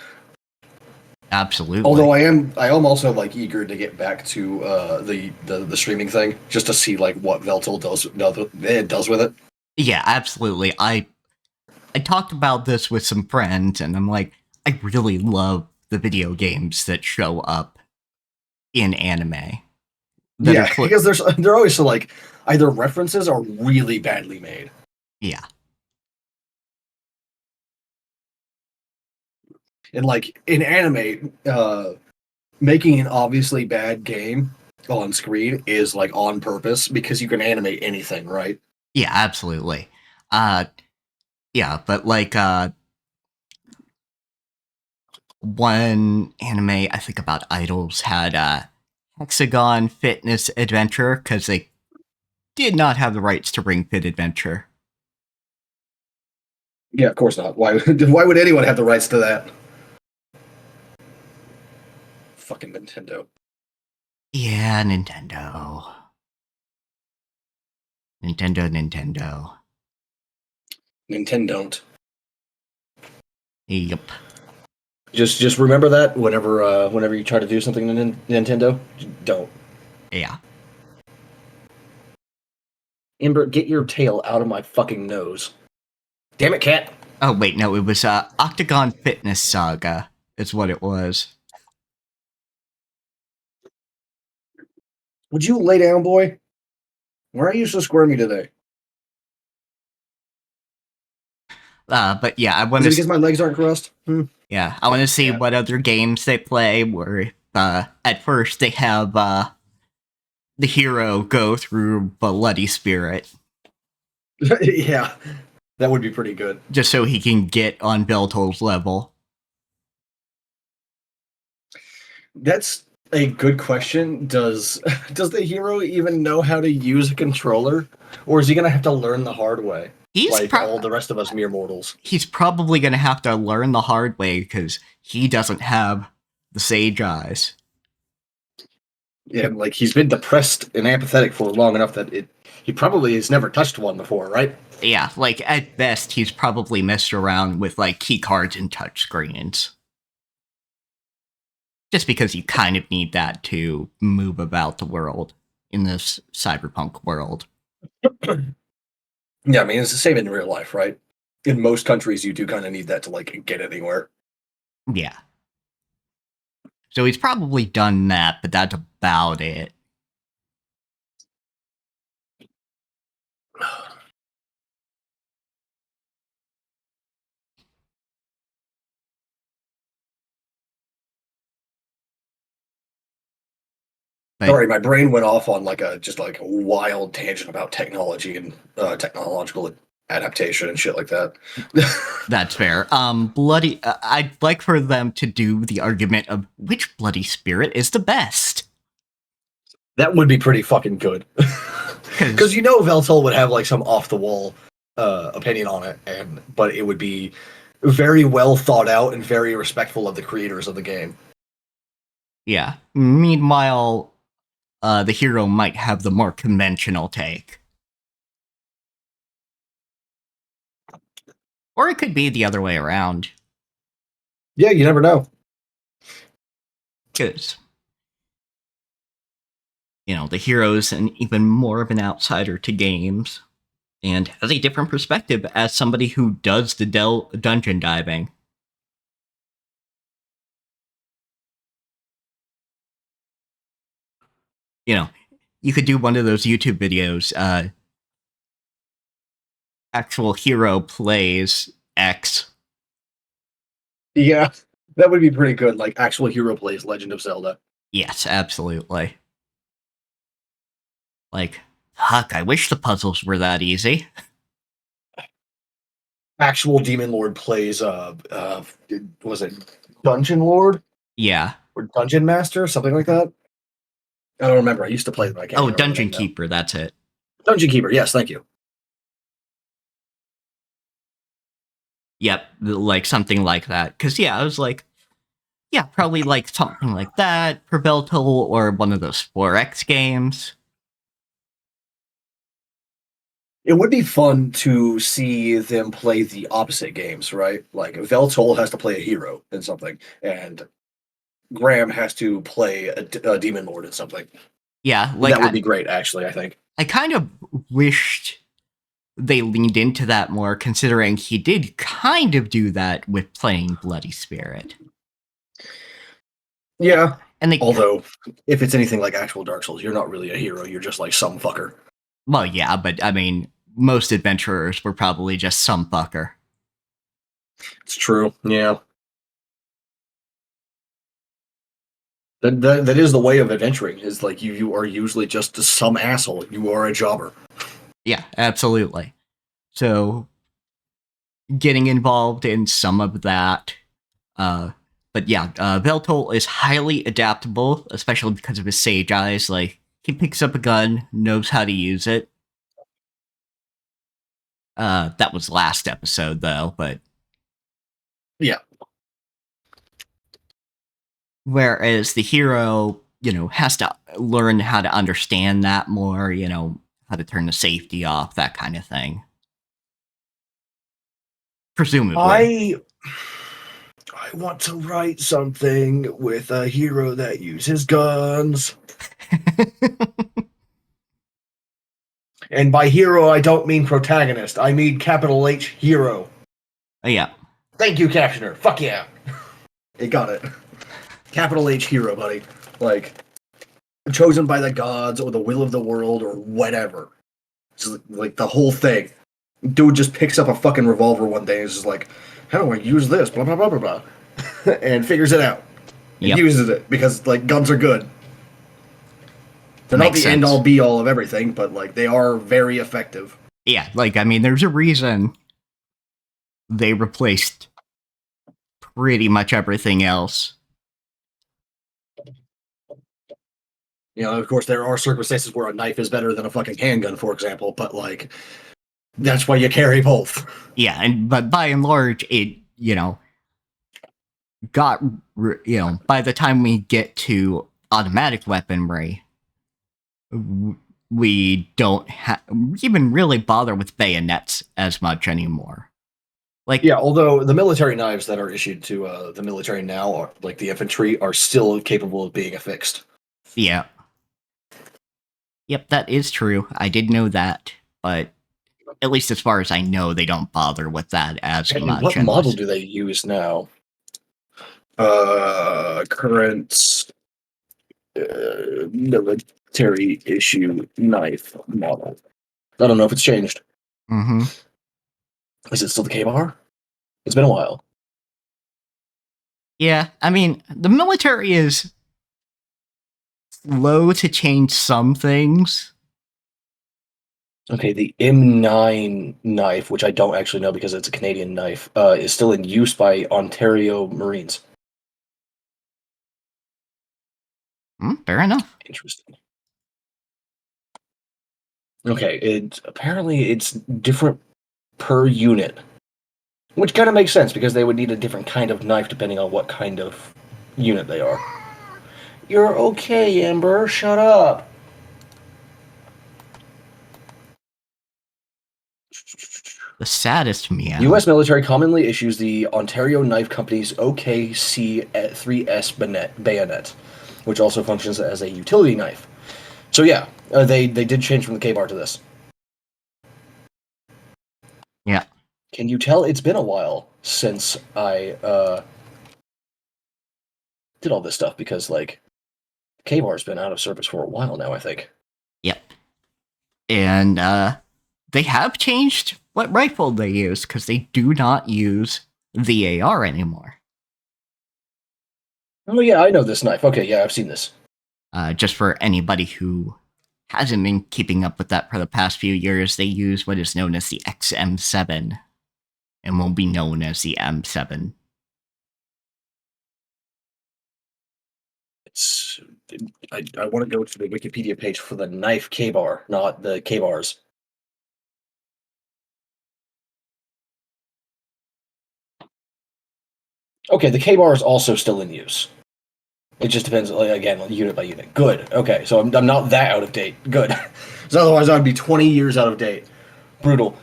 Although Absolutely. I am also like eager to get back to the streaming thing just to see like what Veltel does with it. Yeah, absolutely. I talked about this with some friends, and I'm like, I really love the video games that show up in anime that are Yeah, because they're always so like either references or really badly made. yeah, And like in anime, making an obviously bad game on screen is like on purpose because you can animate anything, right? yeah, absolutely. Uh, yeah, but like one anime I think about idols had Hexagon Fitness Adventure because they did not have the rights to Ring Fit Adventure. Yeah, of course not. Why would anyone have the rights to that? Fucking Nintendo. Yeah, Nintendo. Nintendo don't. Yep. Just remember that whenever you try to do something in Nintendo, don't. Yeah. Ember, get your tail out of my fucking nose. Damn it, cat. Oh wait, no, it was Octagon Fitness Saga is what it was. Would you lay down, boy? Why are you so squirmy today? But yeah, I Is want it to. because my legs aren't crossed? Yeah, I want to see Yeah. what other games they play. Where at first they have the hero go through Bloody Spirit Yeah, that would be pretty good. just so he can get on Beltol's level. That's a good question. Does the hero even know how to use a controller, or is he gonna have to learn the hard way, He's like all the rest of us mere mortals? he's probably going to have to learn the hard way because he doesn't have the sage eyes. Yeah, like he's been depressed and apathetic for long enough that he probably has never touched one before, right? Yeah, like at best, he's probably messed around with like key cards and touch screens. Just because you kind of need that to move about the world in this cyberpunk world. Yeah, I mean it's the same in real life, right? In most countries, you do kind of need that to like get anywhere. Yeah. So he's probably done that, but that's about it. But Sorry, my brain went off on like a just like a wild tangent about technology and technological adaptation and shit like that. that's fair. Bloody. I'd like for them to do the argument of which bloody spirit is the best. That would be pretty fucking good. Because you know Veltol would have like some off the wall opinion on it, but it would be very well thought out and very respectful of the creators of the game. Yeah. Meanwhile, the hero might have the more conventional take. Or it could be the other way around. Yeah, you never know. Because, the hero's an even more of an outsider to games and has a different perspective as somebody who does the dungeon diving. You could do one of those YouTube videos, actual hero plays X. Yeah, that would be pretty good. Like actual hero plays Legend of Zelda. Yes, absolutely. Like, fuck, I wish the puzzles were that easy. Actual Demon Lord plays was it Dungeon Lord Yeah. or Dungeon Master, something like that. I don't remember. I used to play them. I can't Oh, remember the Dungeon name now. Keeper, that's it. Dungeon Keeper. Yes, thank you. Yep, like something like that. Because, yeah, I was like, yeah, probably like something like that for Beltol or one of those 4X games. It would be fun to see them play the opposite games, right? Like Veltol has to play a hero in something, and Graham has to play a demon lord in something. Yeah, like That would be great, actually. I think. I kind of wished they leaned into that more, considering he did kind of do that with playing Bloody Spirit. Yeah. And they, Although, if it's anything like actual Dark Souls, you're not really a hero. You're just like some fucker. well, yeah, but I mean, most adventurers were probably just some fucker. It's true. Yeah. That is the way of adventuring. Is like you are usually just some asshole. You are a jobber. Yeah, absolutely. So getting involved in some of that. But yeah, Veltol is highly adaptable, especially because of his sage eyes. Like, he picks up a gun, knows how to use it. That was last episode, though, but. Yeah. Whereas the hero, has to learn how to understand that more, how to turn the safety off, that kind of thing. Presumably. I want to write something with a hero that uses guns. And by hero, I don't mean protagonist. I mean capital H hero. Yeah. Thank you, Captioner. Fuck yeah. It got it. Capital H hero, buddy. Like, chosen by the gods or the will of the world or whatever. Just like the whole thing. Dude just picks up a fucking revolver one day and is just like, how do I use this? Blah blah blah blah blah, and figures it out and Yep. uses it because like guns are good. They're not Makes the end all sense. be all of everything, but like they are very effective. Yeah, like, I mean, there's a reason they replaced pretty much everything else. You know, of course, there are circumstances where a knife is better than a fucking handgun, for example, but like that's why you carry both. Yeah, but by and large, it, got, by the time we get to automatic weaponry, we don't even really bother with bayonets as much anymore. Like, Yeah, although the military knives that are issued to the military now, are, like the infantry, are still capable of being affixed. yeah. Yep, that is true. I did know that, but at least as far as I know, they don't bother with that as And much what model unless... do they use now? Current military issue knife model. I don't know if it's changed. Mm-hmm. Is it still the K-bar? It's been a while. Yeah, I mean, the military is slow to change some things. Okay, the M9 knife, which I don't actually know because it's a Canadian knife, is still in use by Ontario Marines. Fair enough. Interesting. Okay, apparently it's different per unit, which kind of makes sense because they would need a different kind of knife depending on what kind of unit they are. You're okay, Amber. Shut up. The saddest meow. U.S. military commonly issues the Ontario Knife Company's OKC-3S bayonet, which also functions as a utility knife. So yeah, they did change from the K-bar to this. Yeah. Can you tell it's been a while since I did all this stuff? Because like K-bar's been out of service for a while now, I think. Yep. And they have changed what rifle they use because they do not use the AR anymore. Oh yeah, I know this knife. Okay, yeah, I've seen this. Just for anybody who hasn't been keeping up with that for the past few years, they use what is known as the XM7 and will be known as the M7. I want to go to the Wikipedia page for the knife K-bar, not the K-bars. Okay, the K-bar is also still in use. It just depends, like, again, unit by unit. Good. Okay, so I'm not that out of date. Good. Because otherwise I would be 20 years out of date. Brutal.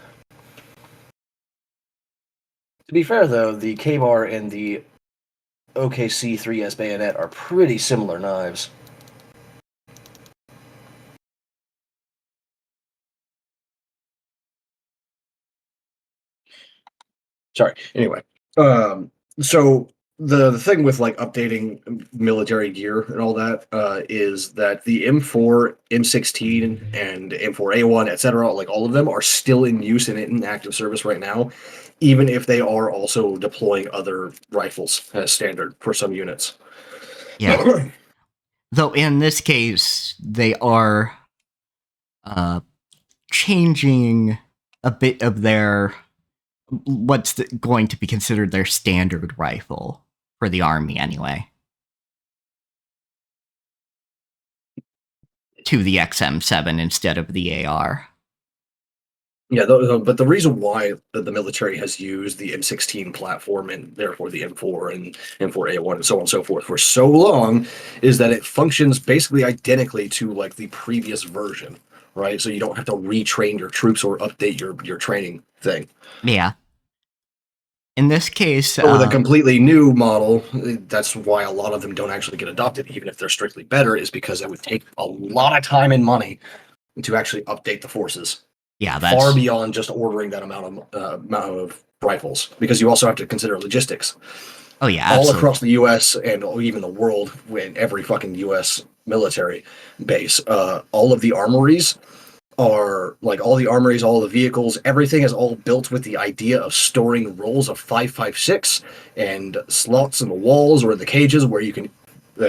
To be fair, though, the K-bar and the OKC-3S bayonet are pretty similar knives. Sorry. Anyway, so the thing with like updating military gear and all that is that the M4, M16, and M4A1, etc., like all of them are still in use and in active service right now, even if they are also deploying other rifles as standard for some units. Yeah. Though in this case, they are changing a bit of their going to be considered their standard rifle for the army anyway. To the XM7 instead of the AR. Yeah, but the reason why the military has used the M16 platform and therefore the M4 and M4A1 and so on and so forth for so long is that it functions basically identically to like the previous version, right? So you don't have to retrain your troops or update your training thing. Yeah. In this case, But with a completely new model, that's why a lot of them don't actually get adopted, even if they're strictly better, is because it would take a lot of time and money to actually update the forces. yeah, Far beyond just ordering that amount of rifles, because you also have to consider logistics. Oh yeah, all absolutely. across the U.S. and even the world, in every fucking U.S. military base, all of the armories are like all the armories, all the vehicles, everything is all built with the idea of storing rolls of 5.56 and slots in the walls or in the cages where you can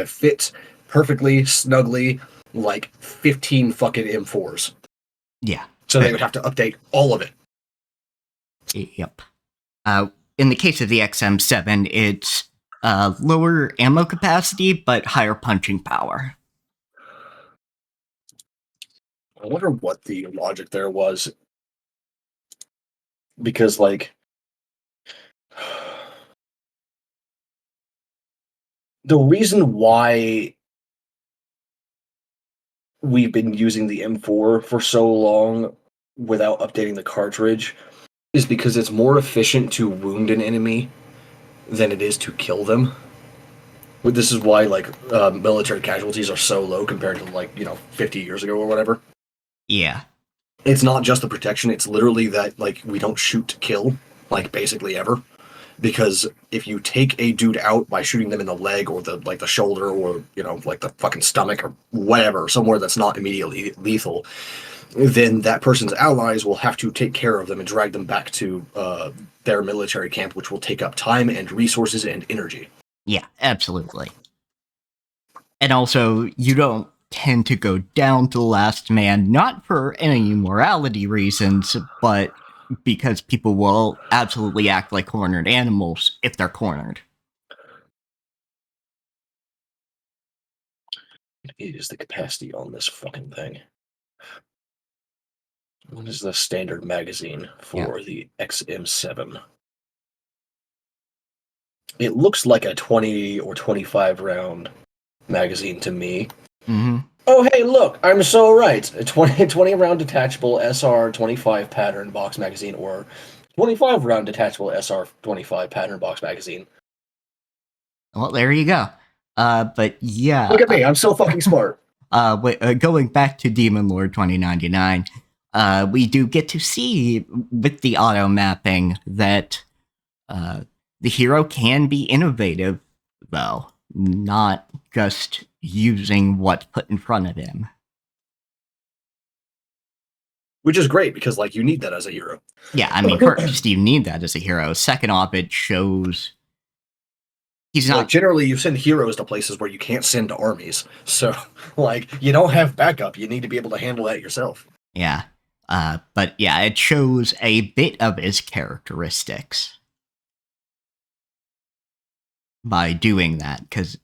fit perfectly, snugly, like 15 fucking M4s. Yeah. So they would have to update all of it. Yep. In the case of the XM7, it's lower ammo capacity, but higher punching power. I wonder what the logic there was. Because, like, the reason why we've been using the M4 for so long without updating the cartridge is because it's more efficient to wound an enemy than it is to kill them. This is why, like, military casualties are so low compared to, like, 50 years ago or whatever. Yeah. It's not just the protection, it's literally that, like, we don't shoot to kill, like, basically ever. Because if you take a dude out by shooting them in the leg or the shoulder or, like the fucking stomach or whatever, somewhere that's not immediately lethal, then that person's allies will have to take care of them and drag them back to their military camp, which will take up time and resources and energy. Yeah, absolutely. And also, you don't tend to go down to the last man, not for any morality reasons, but because people will absolutely act like cornered animals if they're cornered. What is the capacity on this fucking thing? What is the standard magazine for the XM7? It looks like a 20 or 25 round magazine to me. Mm-hmm. Oh, hey, look, I'm so right. A 20 round detachable SR 25 pattern box magazine or 25 round detachable SR 25 pattern box magazine. Well, there you go. But yeah. Look at me, I'm so fucking smart. Going back to Demon Lord 2099, we do get to see with the auto mapping that the hero can be innovative, though, not just using what's put in front of him. Which is great because, like, you need that as a hero. Yeah, I mean, first, you need that as a hero. Second off, it shows he's not. Like, generally, you send heroes to places where you can't send armies. So, like, you don't have backup. You need to be able to handle that yourself. Yeah. But yeah, it shows a bit of his characteristics by doing that, because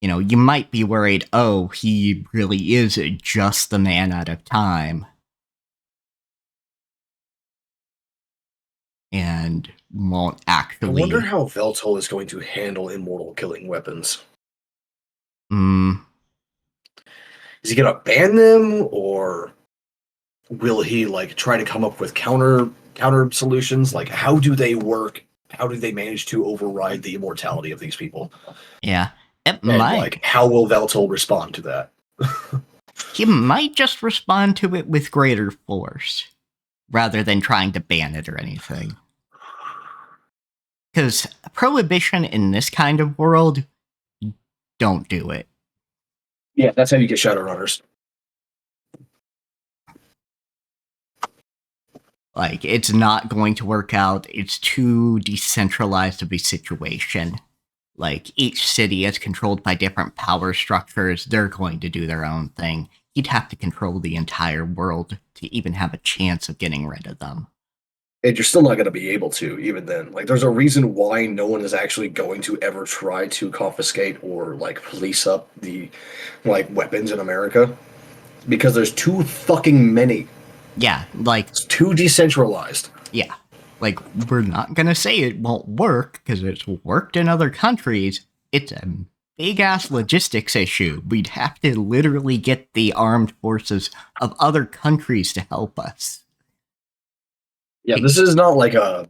you might be worried, oh, he really is just the man out of time, and won't actually. I wonder how Veltol is going to handle immortal killing weapons. Mm. Is he going to ban them, or will he, like, try to come up with counter solutions? Like, how do they work? How do they manage to override the immortality of these people? Yeah, it And, might. like, how will Veltol respond to that? He might just respond to it with greater force, rather than trying to ban it or anything. Because prohibition in this kind of world, don't do it. Yeah, that's how you get Shadowrunners. Like, it's not going to work out. It's too decentralized of a situation. Like, each city is controlled by different power structures. They're going to do their own thing. You'd have to control the entire world to even have a chance of getting rid of them. And you're still not going to be able to, even then. Like, there's a reason why no one is actually going to ever try to confiscate or, like, police up the, like, weapons in America. Because there's too fucking many. Yeah, like... It's too decentralized. Yeah. Like, we're not gonna say it won't work, because it's worked in other countries. It's a big-ass logistics issue. We'd have to literally get the armed forces of other countries to help us. Yeah, this is not like a...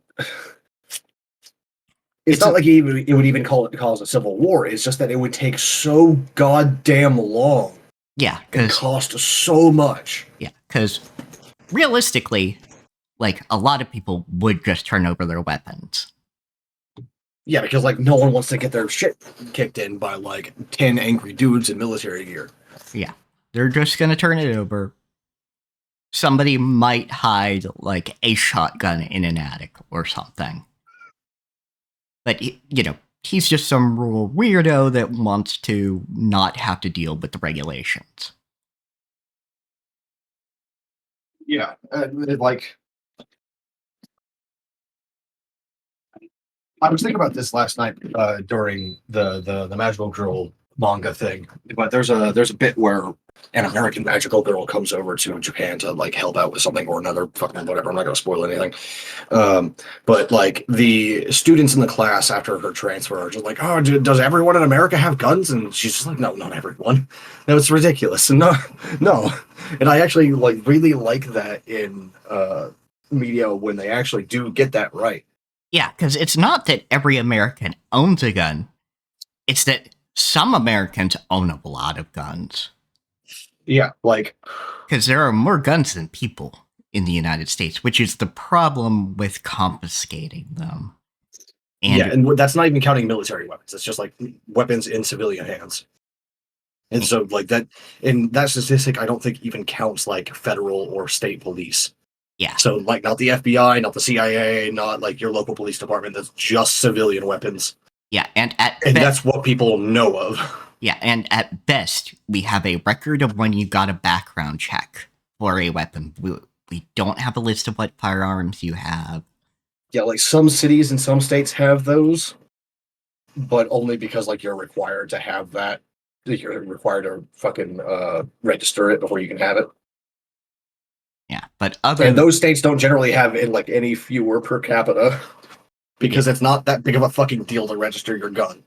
It's not like it would even cause a civil war. It's just that it would take so goddamn long. Yeah, and cost so much. Yeah, because realistically, like, a lot of people would just turn over their weapons. Yeah, because, like, no one wants to get their shit kicked in by, like, 10 angry dudes in military gear. Yeah, they're just gonna turn it over. somebody might hide like a shotgun in an attic or something. But, he's just some rural weirdo that wants to not have to deal with the regulations. Yeah, I was thinking about this last night during the magical girl manga thing. But there's a bit where an American magical girl comes over to Japan to like help out with something or another. Fucking whatever. I'm not gonna spoil anything. But like the students in the class after her transfer are just like, oh, does everyone in America have guns? And she's just like, no, not everyone. No, it's ridiculous. And no, no. And I actually like really like that in media when they actually do get that right. Yeah, because it's not that every American owns a gun. It's that some Americans own a lot of guns. Yeah, like because there are more guns than people in the United States, which is the problem with confiscating them. And that's not even counting military weapons. It's just like weapons in civilian hands. And so, like that, and that statistic, I don't think even counts like federal or state police. Yeah. So, like, not the FBI, not the CIA, not like your local police department. That's just civilian weapons. Yeah, and that's what people know of. Yeah, and at best, we have a record of when you got a background check for a weapon. We don't have a list of what firearms you have. Yeah, like some cities and some states have those, but only because like you're required to have that. You're required to fucking register it before you can have it. Yeah, but those states don't generally have it like any fewer per capita because it's not that big of a fucking deal to register your gun.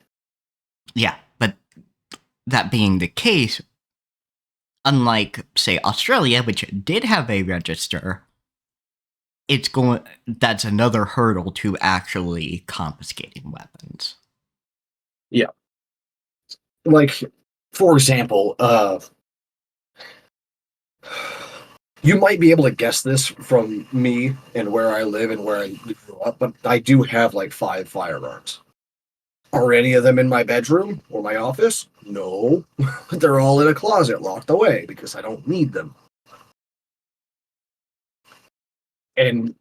Yeah, but that being the case, unlike say Australia, which did have a register, that's another hurdle to actually confiscating weapons. Yeah. Like, for example, you might be able to guess this from me and where I live and where I grew up, but I do have like 5 firearms. Are any of them in my bedroom or my office? No. They're all in a closet locked away because I don't need them. And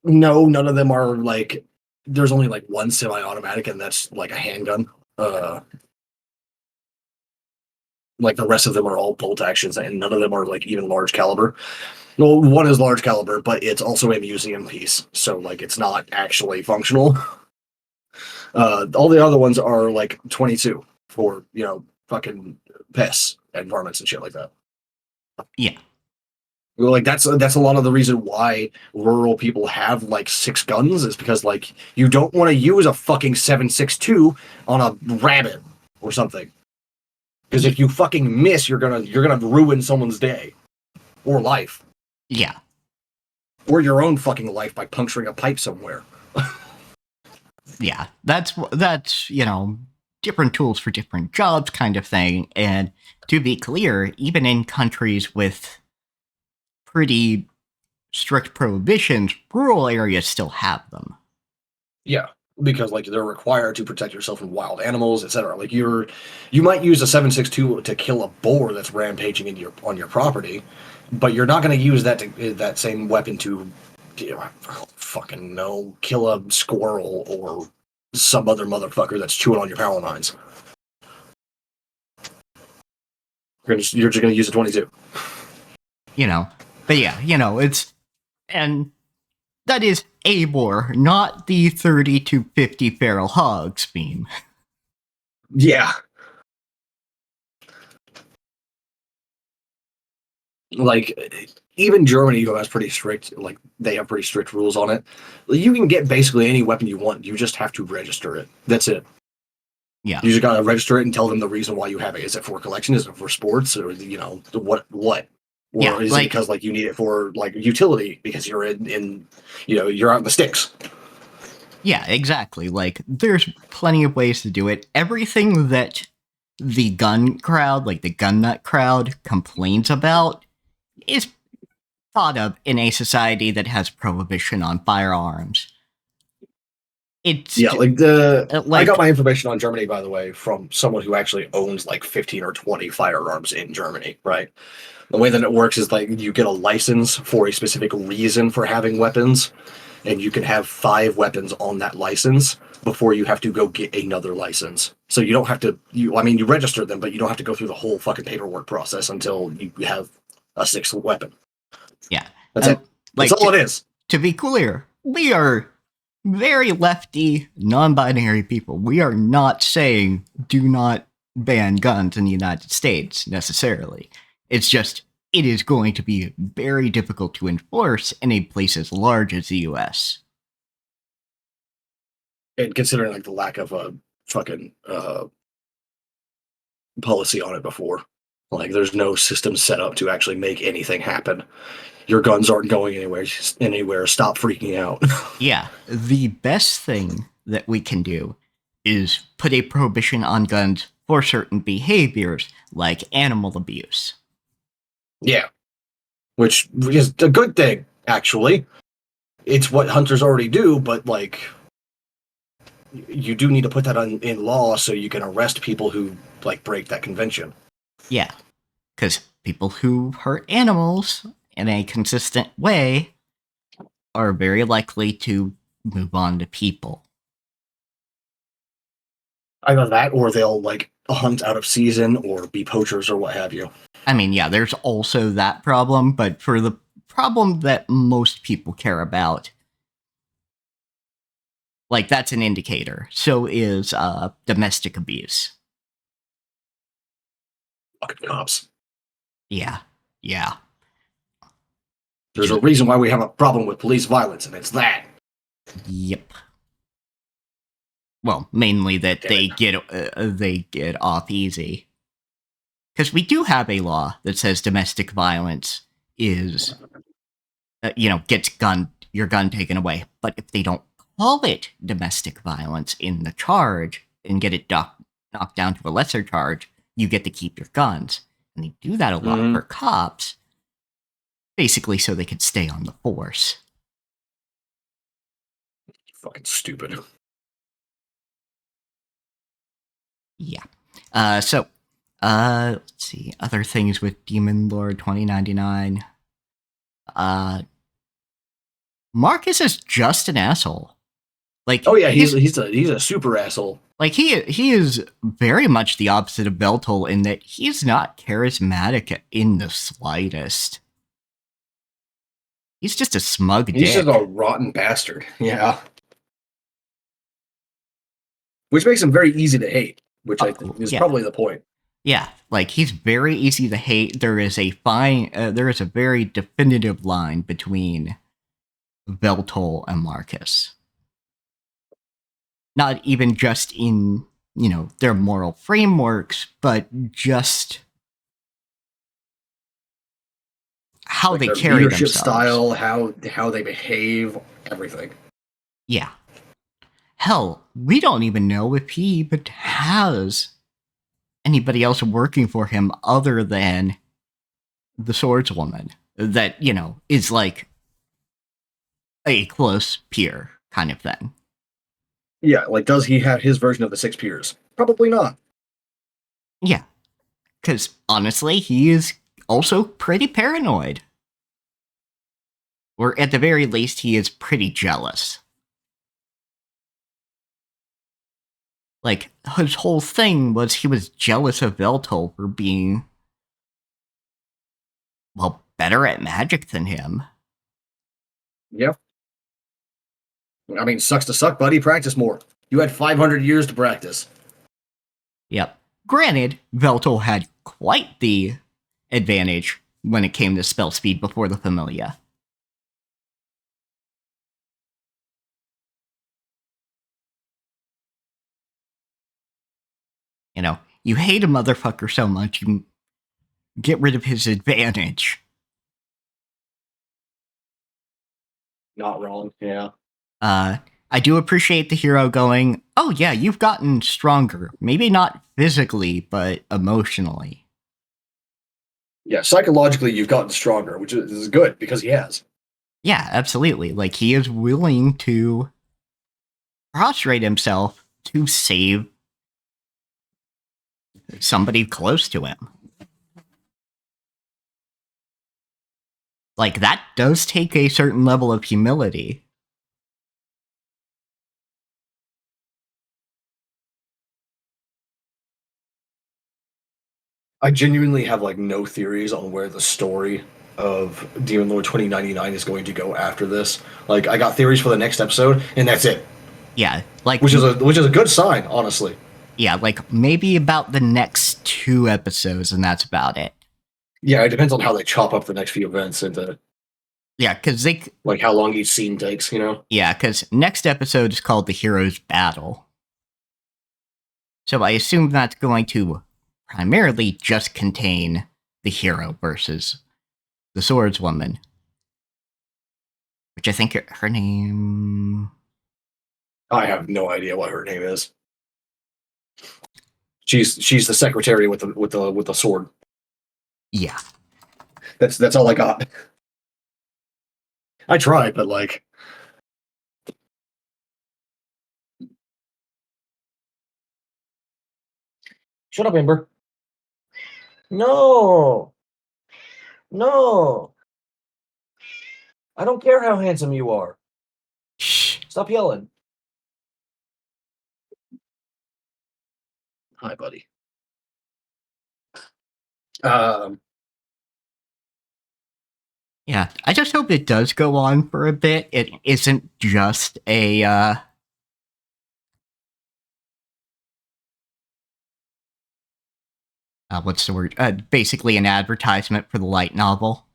no, none of them are like, there's only like one semi-automatic, and that's like a handgun. Like the rest of them are all bolt actions, and none of them are like even large caliber. Well, one is large caliber, but it's also a museum piece, so like it's not actually functional. All the other ones are like 22 for fucking pests and varmints and shit like that. Yeah. Like that's a lot of the reason why rural people have like 6 guns is because like you don't want to use a fucking 7.62 on a rabbit or something. Because if you fucking miss, you're gonna ruin someone's day or life. Yeah. Or your own fucking life by puncturing a pipe somewhere. Yeah, that's different tools for different jobs kind of thing. And to be clear, even in countries with pretty strict prohibitions, rural areas still have them. Yeah, because like they're required to protect yourself from wild animals, etc. Like you might use a 7.62 to kill a boar that's rampaging on your property, but you're not going to use that same weapon to fucking no, kill a squirrel or some other motherfucker that's chewing on your power lines. You're just going to use a 22. But yeah, and that is a boar, not the 30 to 50 feral hogs meme. Yeah. Like, even Germany, who has pretty strict, like, they have pretty strict rules on it. You can get basically any weapon you want. You just have to register it. That's it. Yeah. You just gotta register it and tell them the reason why you have it. Is it for collection? Is it for sports? Or, what? Or yeah, is it because, like, you need it for, like, utility because you're in you're out in the sticks? Yeah, exactly. Like, there's plenty of ways to do it. Everything that the gun crowd, like the gun nut crowd, complains about is thought of in a society that has prohibition on firearms. It's Yeah, like I like got my information on Germany, by the way, from someone who actually owns like 15 or 20 firearms in Germany, right? The way that it works is like you get a license for a specific reason for having weapons, and you can have 5 weapons on that license before you have to go get another license. So you don't have to you register them, but you don't have to go through the whole fucking paperwork process until you have a 6th weapon. yeah, That's and it. That's like all it is. to be clear, we are very lefty, non-binary people. We are not saying do not ban guns in the United States necessarily. It's just it is going to be very difficult to enforce in a place as large as the US. And considering like the lack of a fucking policy on it before. Like, there's no system set up to actually make anything happen. Your guns aren't going anywhere. Anywhere. Stop freaking out. Yeah, the best thing that we can do is put a prohibition on guns for certain behaviors like animal abuse. Yeah, which is a good thing, actually. It's what hunters already do, but like, you do need to put that in law so you can arrest people who like break that convention. Yeah, because people who hurt animals in a consistent way are very likely to move on to people. Either that, or they'll like hunt out of season, or be poachers, or what have you. I mean, yeah, there's also that problem, but for the problem that most people care about, like that's an indicator. So is domestic abuse. Fucking cops. Yeah, yeah, There's a reason why we have a problem with police violence, and it's that. yep. Well, mainly that they get off easy. Because we do have a law that says domestic violence is, gets your gun taken away. But if they don't call it domestic violence in the charge and get it knocked down to a lesser charge, you get to keep your guns. And they do that a lot for cops, basically so they could stay on the force. Fucking stupid. Yeah. Let's see. Other things with Demon Lord 2099. Marcus is just an asshole. Like, oh yeah, he's a super asshole. Like he is very much the opposite of Beltol in that he's not charismatic in the slightest. He's just a smug dick. He's just a rotten bastard. Yeah. Which makes him very easy to hate, which I think is probably the point. Yeah, like he's very easy to hate. There is a very definitive line between Beltol and Marcus. Not even just in, their moral frameworks, but just how they carry leadership themselves. Style, how they behave, everything. Yeah. Hell, we don't even know if he even has anybody else working for him other than the swordswoman that, is like a close peer kind of thing. Yeah, like, does he have his version of the 6 peers? Probably not. Yeah. Because, honestly, he is also pretty paranoid. Or at the very least, he is pretty jealous. Like, his whole thing was he was jealous of Veltol for being, well, better at magic than him. Yep. I mean, sucks to suck, buddy. Practice more. You had 500 years to practice. Yep. Granted, Veltol had quite the advantage when it came to spell speed before the Familia. You hate a motherfucker so much, you get rid of his advantage. Not wrong, yeah. I do appreciate the hero going, oh yeah, you've gotten stronger. Maybe not physically, but emotionally. Yeah, psychologically you've gotten stronger, which is good, because he has. Yeah, absolutely. Like, he is willing to prostrate himself to save somebody close to him. Like, that does take a certain level of humility. I genuinely have like no theories on where the story of Demon Lord 2099 is going to go after this. Like, I got theories for the next episode, and that's it. Yeah, like, which is a good sign, honestly. Yeah, like maybe about the next 2 episodes, and that's about it. Yeah, it depends on how they chop up the next few events into. Yeah, because they like how long each scene takes, you know. Yeah, because next episode is called "The Hero's Battle," so I assume that's going to primarily just contain the hero versus the swordswoman, which I think her name. I have no idea what her name is. She's the secretary with the sword. Yeah, that's all I got. I tried, but like, shut up, Amber. No, no. I don't care how handsome you are. shh. Stop yelling. Hi, buddy. Yeah, I just hope it does go on for a bit. It isn't just a what's the word? Basically an advertisement for the light novel.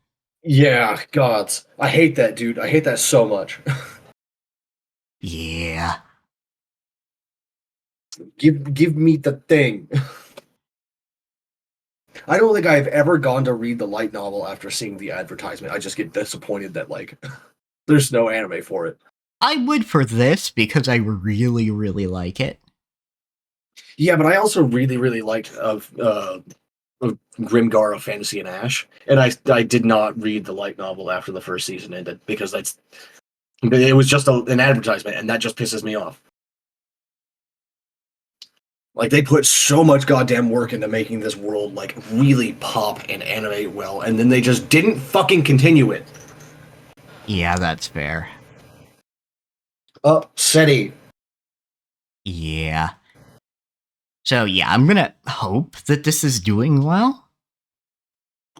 Yeah, gods. I hate that, dude. I hate that so much. Yeah. Give me the thing. I don't think I've ever gone to read the light novel after seeing the advertisement. I just get disappointed that like there's no anime for it. I would for this because I really, really like it. Yeah, but I also really liked of Grimgar of Fantasy and Ash, and I did not read the light novel after the first season ended because it was just an advertisement, and that just pisses me off. Like, they put so much goddamn work into making this world like really pop and animate well, and then they just didn't fucking continue it. Yeah, that's fair. Upsetting. Yeah. So yeah, I'm gonna hope that this is doing well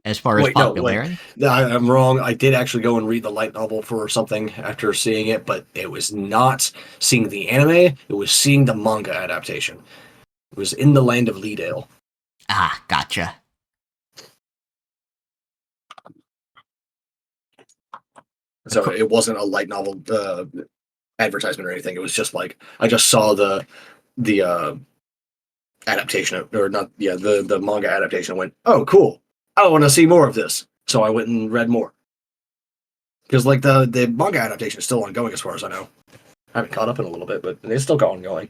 as far as popularity. No, I'm wrong. I did actually go and read the light novel for something after seeing it, but it was not seeing the anime. It was seeing the manga adaptation. It was In the Land of Leedale. Ah, gotcha. So it wasn't a light novel advertisement or anything. It was just like I just saw the adaptation or not. Yeah, the manga adaptation. And went, oh, cool. I want to see more of this. So I went and read more. Because like the manga adaptation is still ongoing, as far as I know. I haven't caught up in a little bit, but it's still ongoing.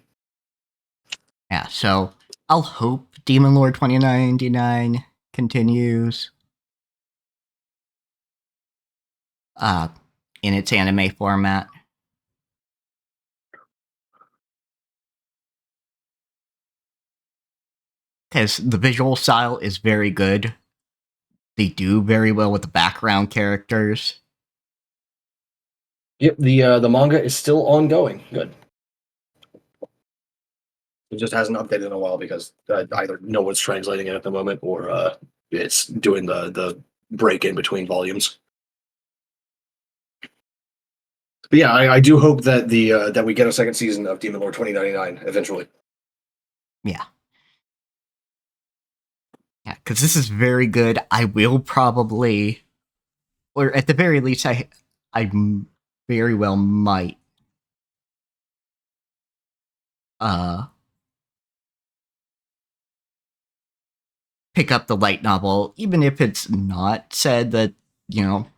Yeah, so I'll hope Demon Lord 2099 continues. In its anime format. Because the visual style is very good. They do very well with the background characters. Yep, the manga is still ongoing. Good. It just hasn't updated in a while because either no one's translating it at the moment or it's doing the break in between volumes. But yeah, I do hope that that we get a second season of Demon Lord 2099 eventually. Yeah. Yeah, because this is very good. I will probably, or at the very least, I very well might pick up the light novel, even if it's not said that,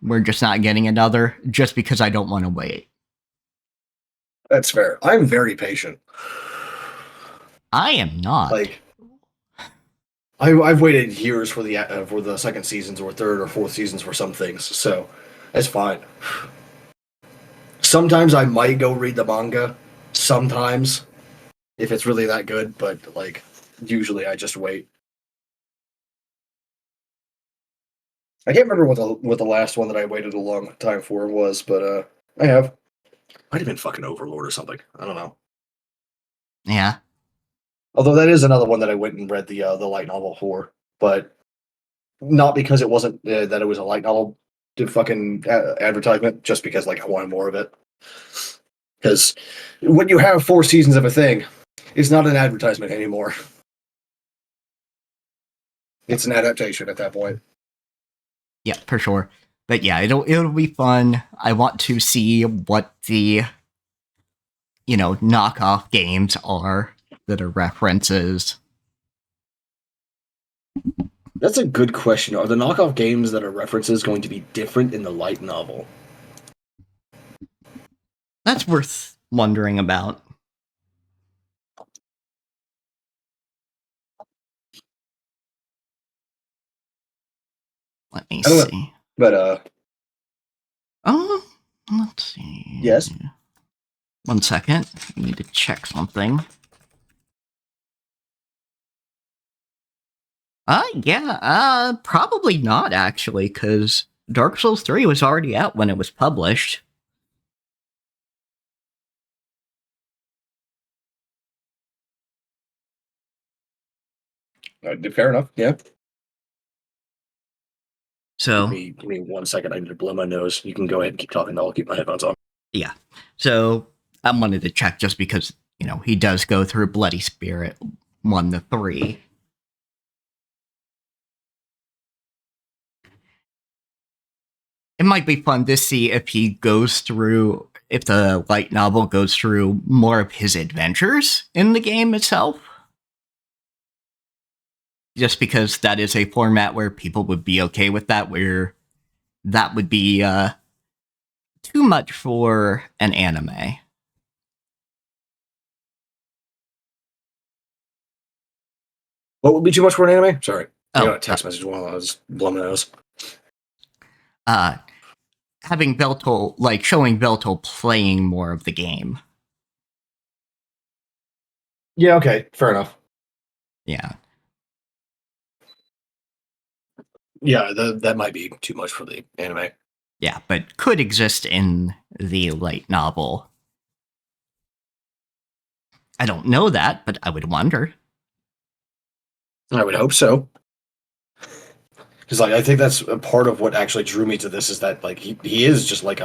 we're just not getting another, just because I don't want to wait. That's fair. I'm very patient. I am not. Like, I've waited years for the second seasons or third or fourth seasons for some things, so it's fine. Sometimes I might go read the manga. sometimes if it's really that good, but like usually I just wait. I can't remember what the last one that I waited a long time for was, but I have. Might have been fucking Overlord or something. I don't know. Yeah. Although that is another one that I went and read the light novel for, but not because it wasn't that it was a light novel to fucking advertisement, just because like I wanted more of it. Because when you have 4 seasons of a thing, it's not an advertisement anymore. It's an adaptation at that point. Yeah, for sure. But yeah, it'll be fun. I want to see what the knockoff games are that are references. That's a good question. Are the knockoff games that are references going to be different in the light novel? That's worth wondering about. Let me I don't know. see. But Oh, let's see. yes. 1 second. I need to check something. Yeah, probably not actually, because Dark Souls 3 was already out when it was published. Fair enough. Yeah. So Give me 1 second. I need to blow my nose. You can go ahead and keep talking. I'll keep my headphones on. yeah. So I wanted to check just because, he does go through Bloody Spirit 1 to 3. It might be fun to see if if the light novel goes through more of his adventures in the game itself. Just because that is a format where people would be okay with that, where that would be too much for an anime. What would be too much for an anime? Sorry. I got Oh, a text message while I was blowing my nose. Having Beltol, like showing Beltol playing more of the game. Yeah, okay. Fair enough. Yeah. Yeah, that might be too much for the anime. Yeah, but could exist in the light novel. I don't know that, but I would wonder. I would hope so. Because like I think that's a part of what actually drew me to this is that like he is just like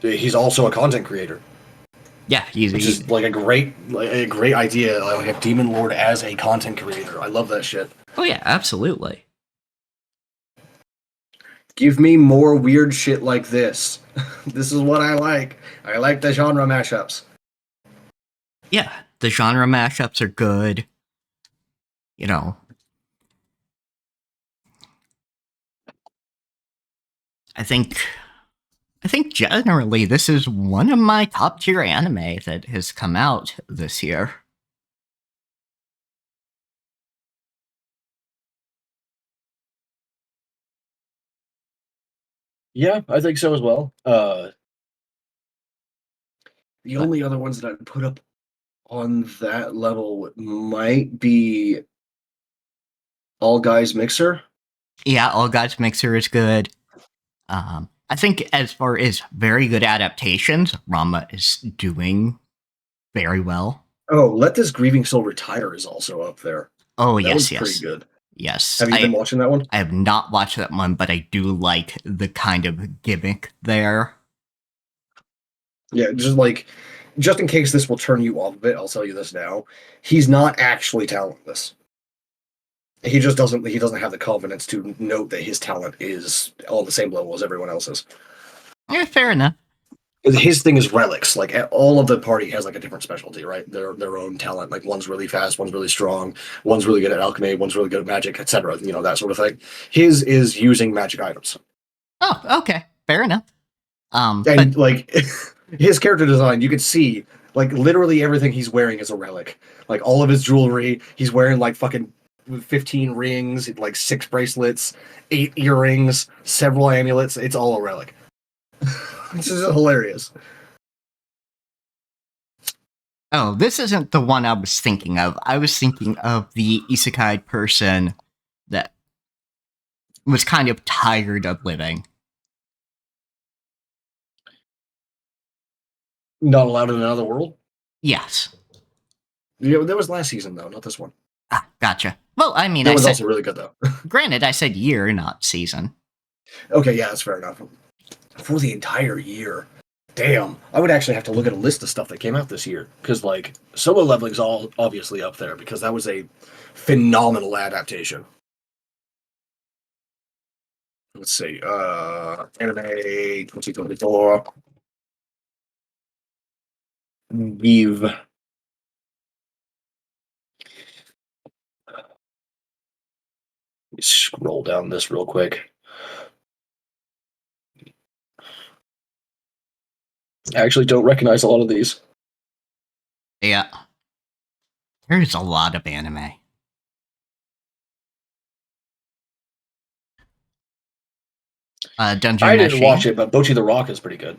he's also a content creator. Yeah, Which is like a great idea. Like a Demon Lord as a content creator. I love that shit. Oh yeah, absolutely. Give me more weird shit like this. This is what I like. I like the genre mashups. Yeah, the genre mashups are good. I think generally this is one of my top tier anime that has come out this year. Yeah, I think so as well. The But only other ones that I'd put up on that level might be All Guys Mixer. yeah, All Gods Mixer is good. I think as far as very good adaptations, Ranma is doing very well. Oh, Let This Grieving Soul Retire is also up there. Oh That was yes, pretty yes, good. yes. Have you been watching that one? I have not watched that one, but I do like the kind of gimmick there. Yeah, just in case this will turn you off of it, I'll tell you this now. He's not actually talentless. He just doesn't have the confidence to note that his talent is on the same level as everyone else's. Yeah, fair enough. His thing is relics. Like all of the party has like a different specialty, right? Their own talent. Like one's really fast, one's really strong, one's really good at alchemy, one's really good at magic, etc. You know, that sort of thing. His is using magic items. Oh, okay, fair enough. And But like his character design, you could see like literally everything he's wearing is a relic. Like all of his jewelry, he's wearing like fucking 15 rings, like 6 bracelets, 8 earrings, several amulets. It's all a relic. This is hilarious. Oh, this isn't the one I was thinking of. I was thinking of the isekai person that was kind of tired of living. Not allowed in another world. Yes. Yeah, that was last season though, not this one. Ah, gotcha. Well, I mean, That I was said, also really good though. granted, I said year, not season. Okay, yeah, that's fair enough. For the entire year. Damn, I would actually have to look at a list of stuff that came out this year because, like, Solo Leveling's all obviously up there because that was a phenomenal adaptation. Let's see, anime 2024. Weave. Let me scroll down this real quick. I actually don't recognize a lot of these. Yeah. There's a lot of anime. Dungeon I didn't Meshi. watch it, but Bocchi the Rock is pretty good.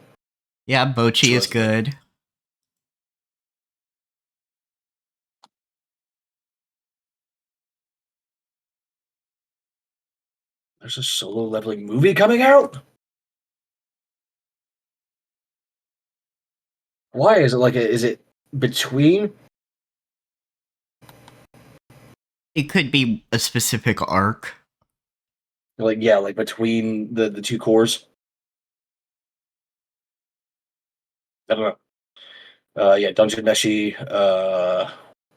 Yeah, Bocchi is Trust me. good. There's a Solo Leveling movie coming out? Why is it like is it between? It could be a specific arc. Like, yeah, like between the two cores? I don't know. Yeah, Dungeon Meshi,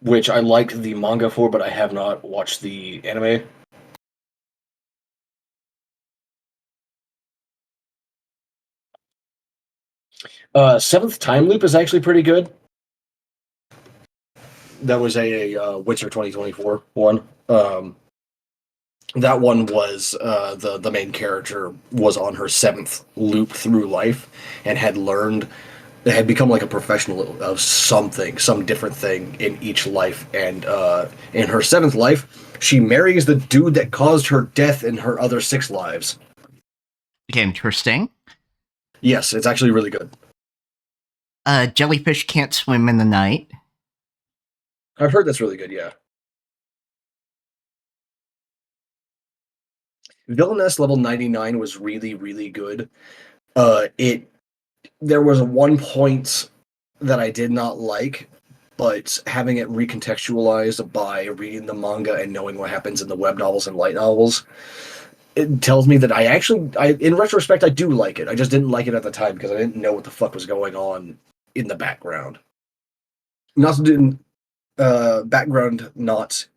which I like the manga for, but I have not watched the anime. Seventh Time Loop is actually pretty good. That was a Winter 2024 one. That one was the main character was on her seventh loop through life and had become like a professional of something, some different thing in each life. And in her seventh life, she marries the dude that caused her death in her other six lives. Interesting. Yes, it's actually really good. Jellyfish can't swim in the night. I've heard that's really good. Yeah, Villainess level 99 was really really good. It There was one point that I did not like, but having it recontextualized by reading the manga and knowing what happens in the web novels and light novels, it tells me that in retrospect, I do like it. I just didn't like it at the time because I didn't know what the fuck was going on in the background. Not in background, not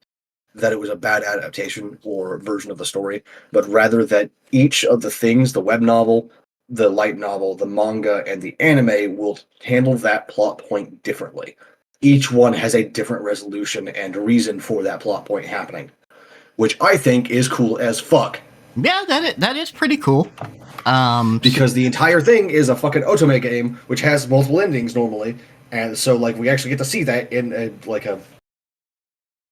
that it was a bad adaptation or version of the story, but rather that each of the things, the web novel, the light novel, the manga, and the anime will handle that plot point differently. Each one has a different resolution and reason for that plot point happening, which I think is cool as fuck. Yeah, that is pretty cool. Because the entire thing is a fucking otome game, which has multiple endings normally, and so like we actually get to see that in like a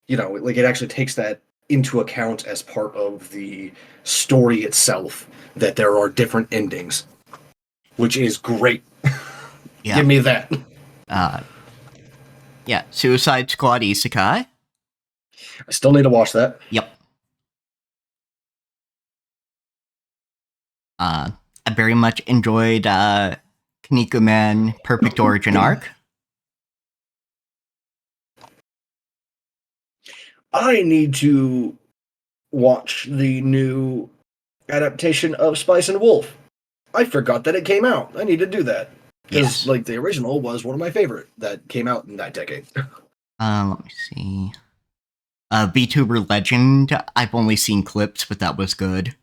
like it actually takes that into account as part of the story itself that there are different endings, which is great. Yeah. Give me that. Uh, yeah, Suicide Squad Isekai. I still need to watch that. Yep. I very much enjoyed Kaneko Man Perfect Origin Arc. I need to watch the new adaptation of Spice and Wolf. I forgot that it came out. I need to do that. Because Yes. like the original was one of my favorite that came out in that decade. Let me see. VTuber Legend. I've only seen clips, but that was good.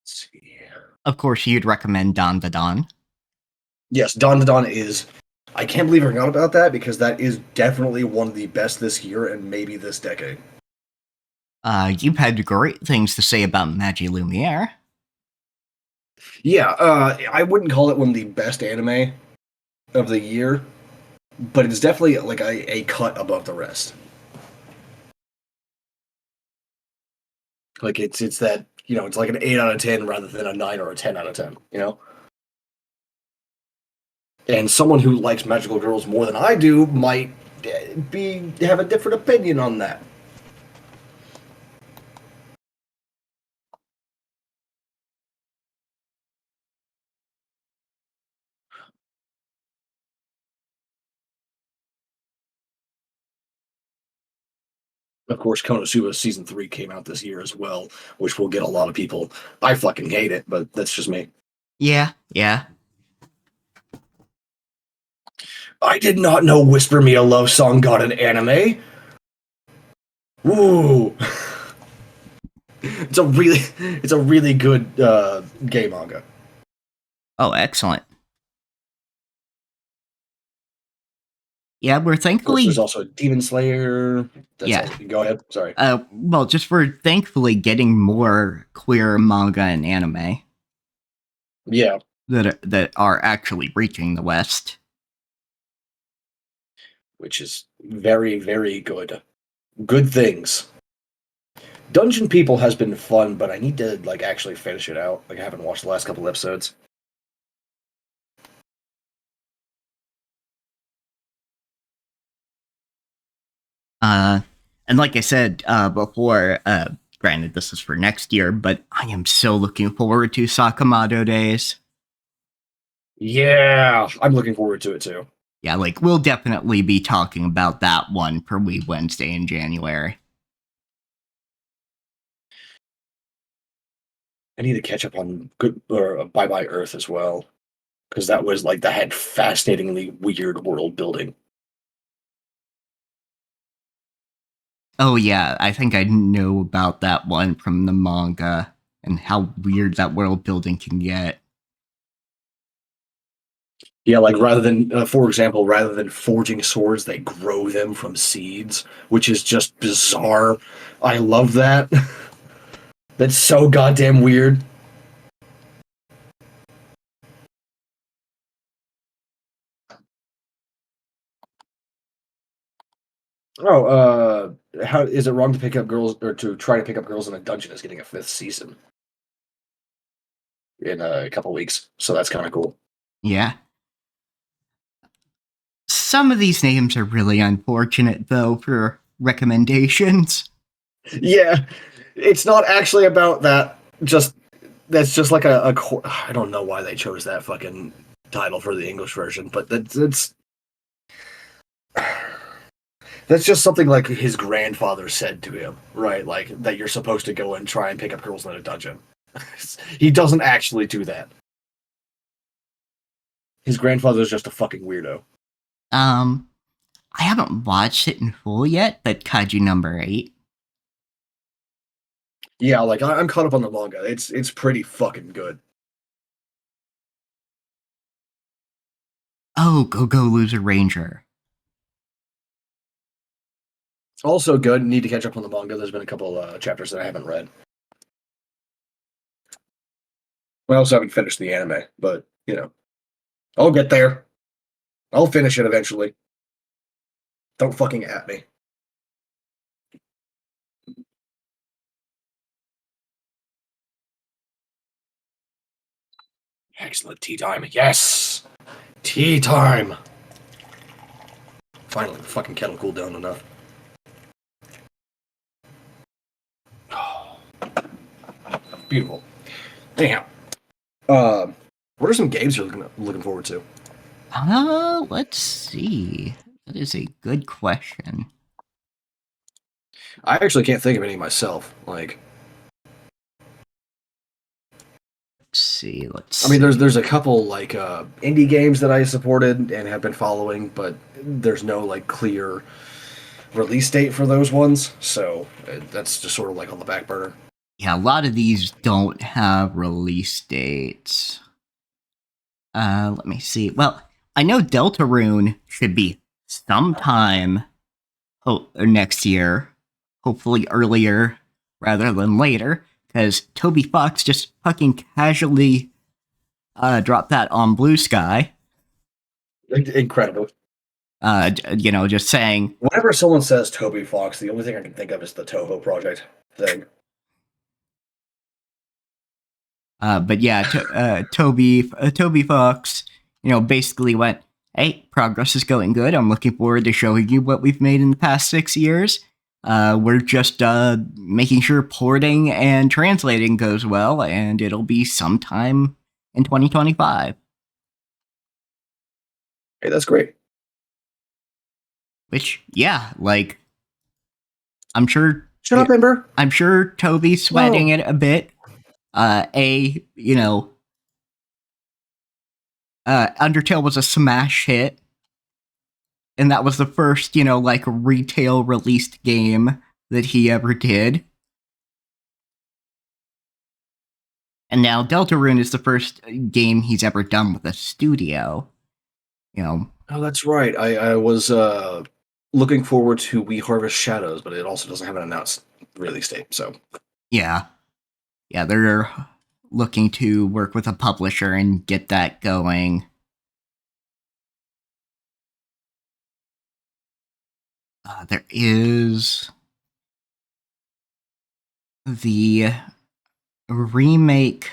Let's see. Of course, you'd recommend Don the Don. Yes, Dawn to Dawn is. I can't believe I forgot about that because that is definitely one of the best this year and maybe this decade. You've had great things to say about Magi Lumiere. Yeah, I wouldn't call it one of the best anime of the year, but it's definitely like a cut above the rest. Like it's that it's like an 8 out of 10 rather than a 9 or a 10 out of 10. And someone who likes magical girls more than I do might be have a different opinion on that. Of course, Konosuba season 3 came out this year as well, which will get a lot of people. I fucking hate it, but that's just me. Yeah, yeah. I did not know "Whisper Me a Love Song" got an anime. Ooh, it's a really good gay manga. Oh, excellent. Yeah, we're Of course, there's thankfully, also Demon Slayer. That's yeah. all. Go ahead. Sorry. Well, just we're thankfully getting more queer manga and anime Yeah, that are actually reaching the West. which is very, very good. Good things. Dungeon People has been fun, but I need to actually finish it out. Like I haven't watched the last couple episodes. And like I said before, granted this is for next year, but I am so looking forward to Sakamoto Days. Yeah, I'm looking forward to it too. Yeah, like we'll definitely be talking about that one for Weeb Wednesday in January. I need to catch up on Good or Bye Bye Earth as well, because that had fascinatingly weird world building. Oh yeah, I think I know about that one from the manga and how weird that world building can get. Yeah, like for example, rather than forging swords, they grow them from seeds, which is just bizarre. I love that. That's so goddamn weird. Oh, how is it wrong to pick up girls or to try to pick up girls in a dungeon is getting a fifth season in a couple weeks, so that's kind of cool. Yeah. Some of these names are really unfortunate though for recommendations. Yeah, it's not actually about that. Just that's just like I don't know why they chose that fucking title for the English version, but that's just something like his grandfather said to him, right? Like that you're supposed to go and try and pick up girls in a dungeon. He doesn't actually do that. His grandfather's just a fucking weirdo. Um, I haven't watched it in full yet, but Kaiju number 8. Yeah, like I'm caught up on the manga. It's pretty fucking good. Oh, Go Loser Ranger. Also good. Need to catch up on the manga. There's been a couple chapters that I haven't read. I also haven't finished the anime, but I'll get there. I'll finish it eventually. Don't fucking at me. Excellent tea time. Yes! Tea time! Finally, the fucking kettle cooled down enough. Beautiful. Anyhow, what are some games you're looking forward to? Let's see. That is a good question. I actually can't think of any myself. Like, Let's I mean, see. there's a couple like indie games that I supported and have been following, but there's no like clear release date for those ones, so that's just sort of like on the back burner. Yeah, a lot of these don't have release dates. Let me see. Well, I know Deltarune should be sometime next year, hopefully earlier rather than later, because Toby Fox just fucking casually Drop that on Blue Sky. Incredible. Just saying. Whenever someone says Toby Fox, the only thing I can think of is the Toho Project thing. But yeah, Toby Fox, basically went, hey, progress is going good. I'm looking forward to showing you what we've made in the past 6 years. We're just making sure porting and translating goes well, and it'll be sometime in 2025. Hey, that's great. Which, yeah, like, I'm sure. Shut up, Ember. I'm sure Toby's sweating it a bit. Undertale was a smash hit, and that was the first, retail released game that he ever did. And now Deltarune is the first game he's ever done with a studio. Oh, that's right. I was looking forward to We Harvest Shadows, but it also doesn't have an announced release date, so. Yeah, they're looking to work with a publisher and get that going. There is the remake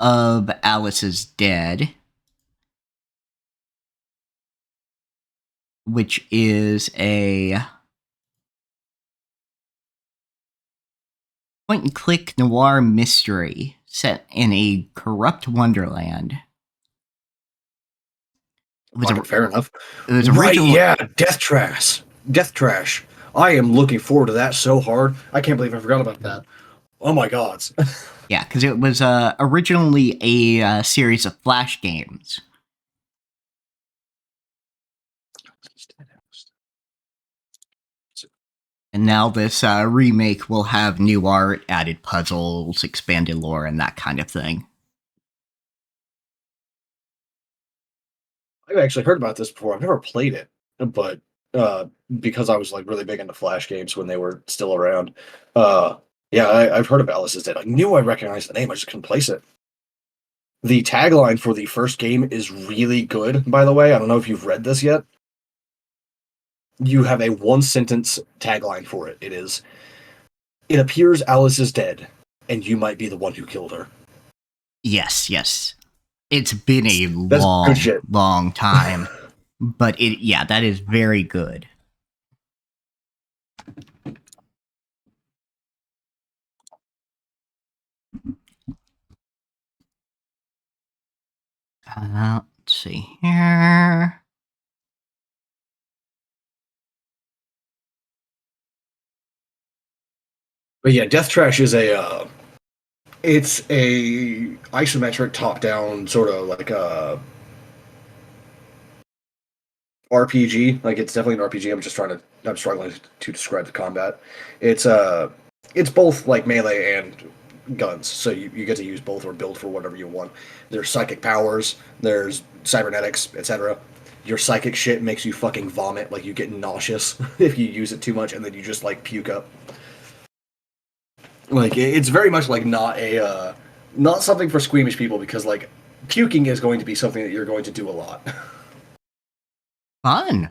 of Alice is Dead, which is a point-and-click noir mystery set in a corrupt wonderland. Fair enough. It was right, yeah, Death Trash. Death Trash. I am looking forward to that so hard. I can't believe I forgot about that. Oh my god. Yeah, because it was originally a series of Flash games. And now this remake will have new art, added puzzles, expanded lore, and that kind of thing. I've actually heard about this before. I've never played it, but because I was like really big into Flash games when they were still around. Yeah, I've heard of Alice is Dead. I knew I recognized the name. I just couldn't place it. The tagline for the first game is really good, by the way. I don't know if you've read this yet. You have a one-sentence tagline for it. It is, "It appears Alice is dead, and you might be the one who killed her." Yes. It's been a That's long time. But that is very good. Let's see here. But yeah, Death Trash is it's a isometric top-down sort of like a RPG. Like it's definitely an RPG. I'm struggling to describe the combat. It's both like melee and guns, so you get to use both or build for whatever you want. There's psychic powers, there's cybernetics, etc. Your psychic shit makes you fucking vomit, like you get nauseous if you use it too much, and then you just like puke up. Like it's very much like not something for squeamish people, because like puking is going to be something that you're going to do a lot. Fun.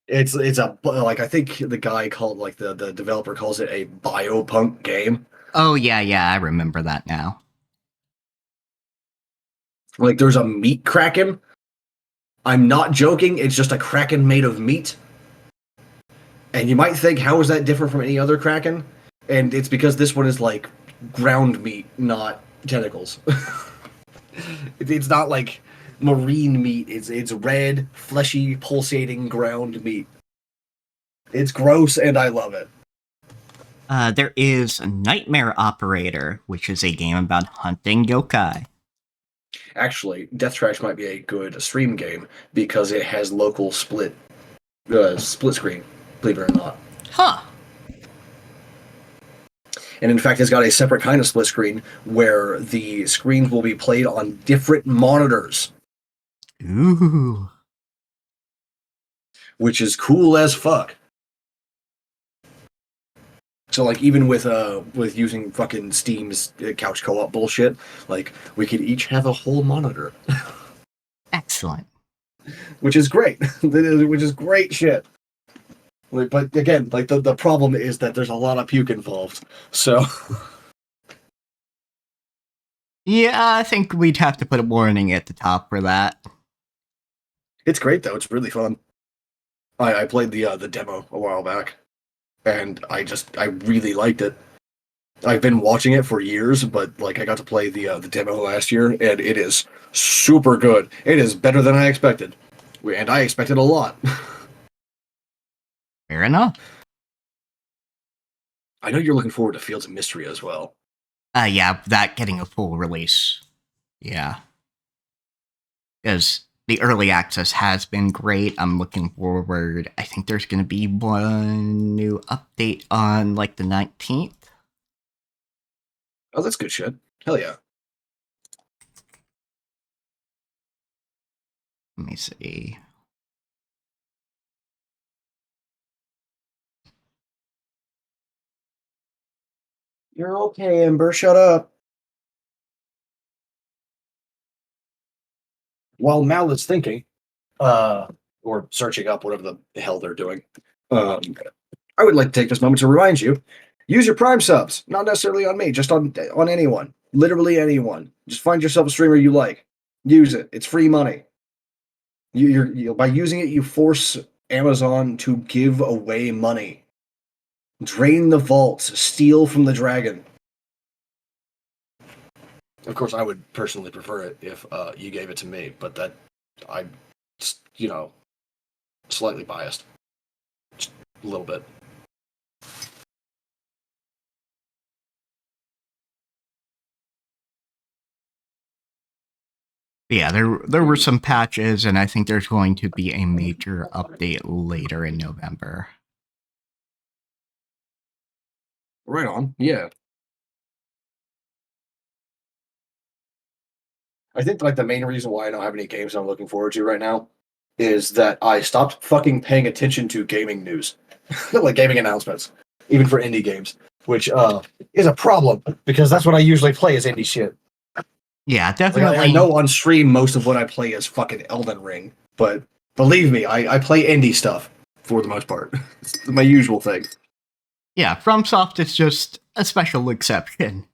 It's a like I think the guy called like the developer calls it a biopunk game. Oh yeah, I remember that now. Like there's a meat kraken. I'm not joking. It's just a kraken made of meat. And you might think, how is that different from any other kraken? And it's because this one is like ground meat, not tentacles. It's not like marine meat. It's red, fleshy, pulsating ground meat. It's gross, and I love it. There is Nightmare Operator, which is a game about hunting yokai. Actually, Death Trash might be a good stream game because it has local split screen, believe it or not. Huh. And in fact, it's got a separate kind of split screen where the screens will be played on different monitors. Ooh. Which is cool as fuck. So like even with using fucking Steam's couch co-op bullshit, like we could each have a whole monitor, Excellent. which is great. Which is great shit. But again, like the problem is that there's a lot of puke involved. So Yeah, I think we'd have to put a warning at the top for that. it's great though. It's really fun. I played the demo a while back, and I really liked it. I've been watching it for years, but like I got to play the demo last year, and it is super good. It is better than I expected, and I expected a lot. Fair enough. I know you're looking forward to Fields of Mystery as well. Yeah, that getting a full release. Yeah. Because the early access has been great. I'm looking forward. I think there's going to be one new update on like the 19th. Oh, that's good shit. Hell yeah. Let me see. You're okay, Ember. Shut up. While Mal is thinking, or searching up whatever the hell they're doing, um, I would like to take this moment to remind you: use your Prime subs, not necessarily on me, just on anyone, literally anyone. Just find yourself a streamer you like, use it. It's free money. By using it, you force Amazon to give away money, drain the vaults, steal from the dragon. Of course, I would personally prefer it if you gave it to me, but that I'm, slightly biased, just a little bit. Yeah, there were some patches, and I think there's going to be a major update later in November. Right on. Yeah. I think like the main reason why I don't have any games I'm looking forward to right now is that I stopped fucking paying attention to gaming news, like gaming announcements, even for indie games, which is a problem because that's what I usually play is indie shit. Yeah, Like, definitely. I know on stream most of what I play is fucking Elden Ring, but believe me, I play indie stuff for the most part. It's my usual thing. Yeah, FromSoft is just a special exception.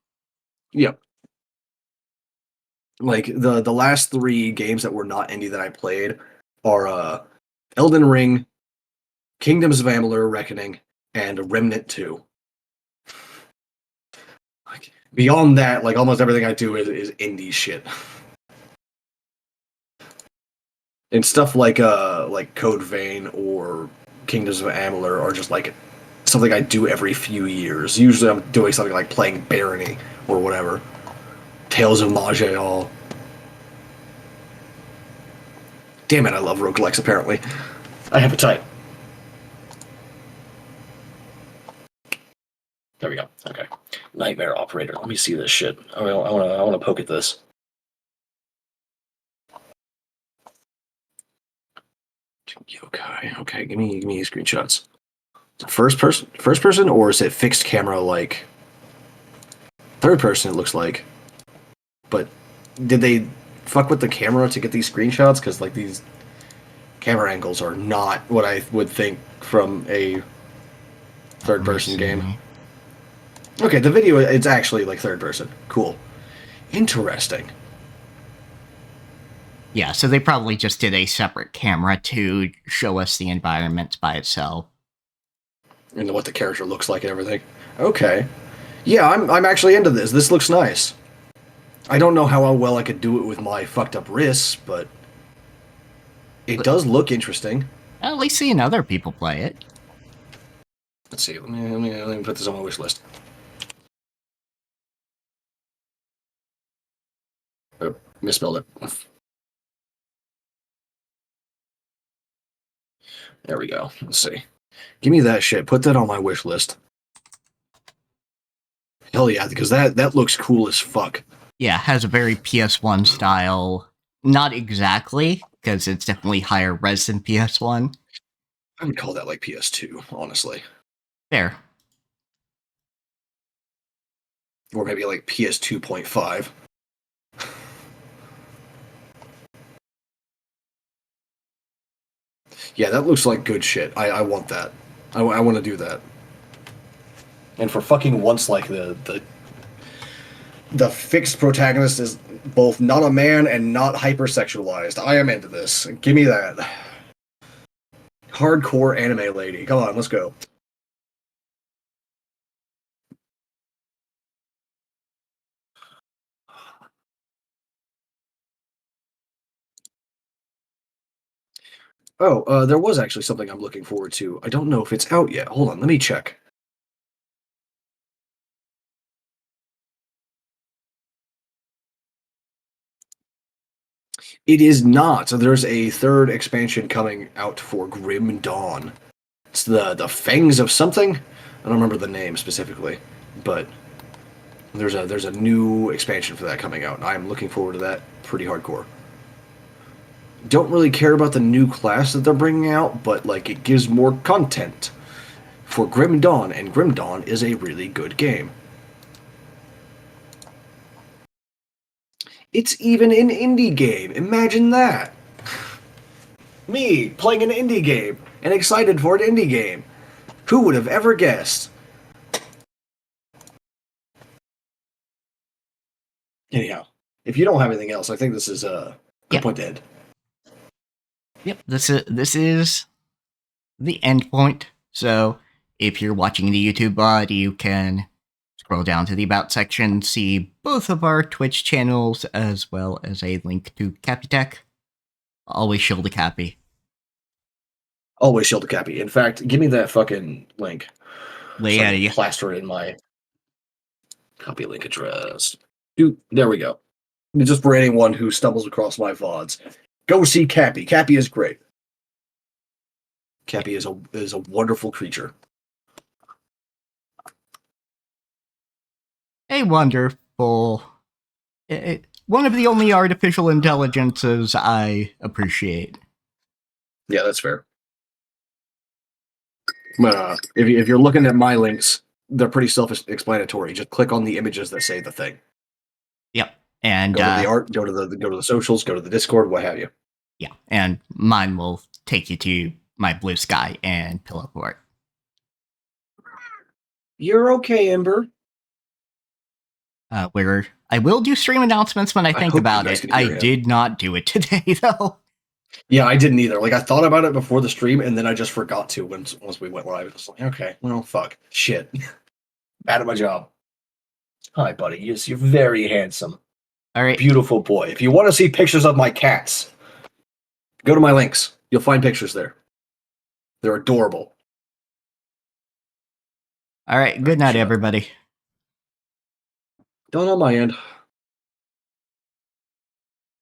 Yep. Like the last three games that were not indie that I played are Elden Ring, Kingdoms of Amalur: Reckoning, and Remnant 2. Like beyond that, like almost everything I do is indie shit. And stuff like Code Vein or Kingdoms of Amalur are just like something I do every few years. Usually I'm doing something like playing Barony or whatever. Tales of Maj'Al. Damn it, I love roguelikes apparently. I have a type. There we go. Okay. Nightmare Operator. Let me see this shit. I want to poke at this. Okay. Give me screenshots. First person, or is it fixed camera like third person? It looks like. But did they fuck with the camera to get these screenshots? Because like these camera angles are not what I would think from a third person game. Okay, the video it's actually like third person. Cool. Interesting. Yeah, so they probably just did a separate camera to show us the environments by itself. And what the character looks like and everything. Okay. Yeah, I'm actually into this. This looks nice. I don't know how well I could do it with my fucked up wrists, but it does look interesting. At least seeing other people play it. Let's see. Let me put this on my wish list. Oh, misspelled it. There we go. Let's see. Give me that shit. Put that on my wish list. Hell yeah, because that looks cool as fuck. Yeah, has a very PS1 style. Not exactly, because it's definitely higher res than PS1. I would call that like PS2, honestly. Fair. Or maybe like PS 2.5. Yeah, that looks like good shit. I want that. I want to do that. And for fucking once, like the fixed protagonist is both not a man and not hypersexualized. I am into this. Give me that. Hardcore anime lady. Come on, let's go. Oh, there was actually something I'm looking forward to. I don't know if it's out yet. Hold on, let me check. It is not. So there's a third expansion coming out for Grim Dawn. It's the Fangs of something. I don't remember the name specifically, but there's a new expansion for that coming out, and I'm looking forward to that pretty hardcore. Don't really care about the new class that they're bringing out, but like it gives more content for Grim Dawn, and Grim Dawn is a really good game. It's even an indie game. Imagine that. Me playing an indie game and excited for an indie game. Who would have ever guessed? Anyhow, if you don't have anything else, I think this is a good point to end. Yep, this is the end point. So if you're watching the YouTube VOD, you can scroll down to the About section, see both of our Twitch channels, as well as a link to Cappy Tech. Always shield a Cappy. Always shield a Cappy. In fact, give me that fucking link. Lay So at I you. can plaster it in my copy link address. Dude, there we go. Just for anyone who stumbles across my VODs, go see Cappy. Cappy is great. Cappy is a wonderful creature. A wonderful... one of the only artificial intelligences I appreciate. Yeah, that's fair. If you're looking at my links, they're pretty self-explanatory. Just click on the images that say the thing. Yep, and go to the art, go to the socials, go to the Discord, what have you. Yeah, and mine will take you to my Blue Sky and Pillow Fort. You're okay, Ember. Where I will do stream announcements when I think about it. I did not do it today, though. Yeah, I didn't either. Like, I thought about it before the stream, and then I just forgot to once we went live. I was like, okay, well, fuck. Shit. Bad at my job. Hi, buddy. Yes, you're very handsome. All right. Beautiful boy. If you want to see pictures of my cats, go to my links. You'll find pictures there. They're adorable. All right. Good night, everybody. Done on my end.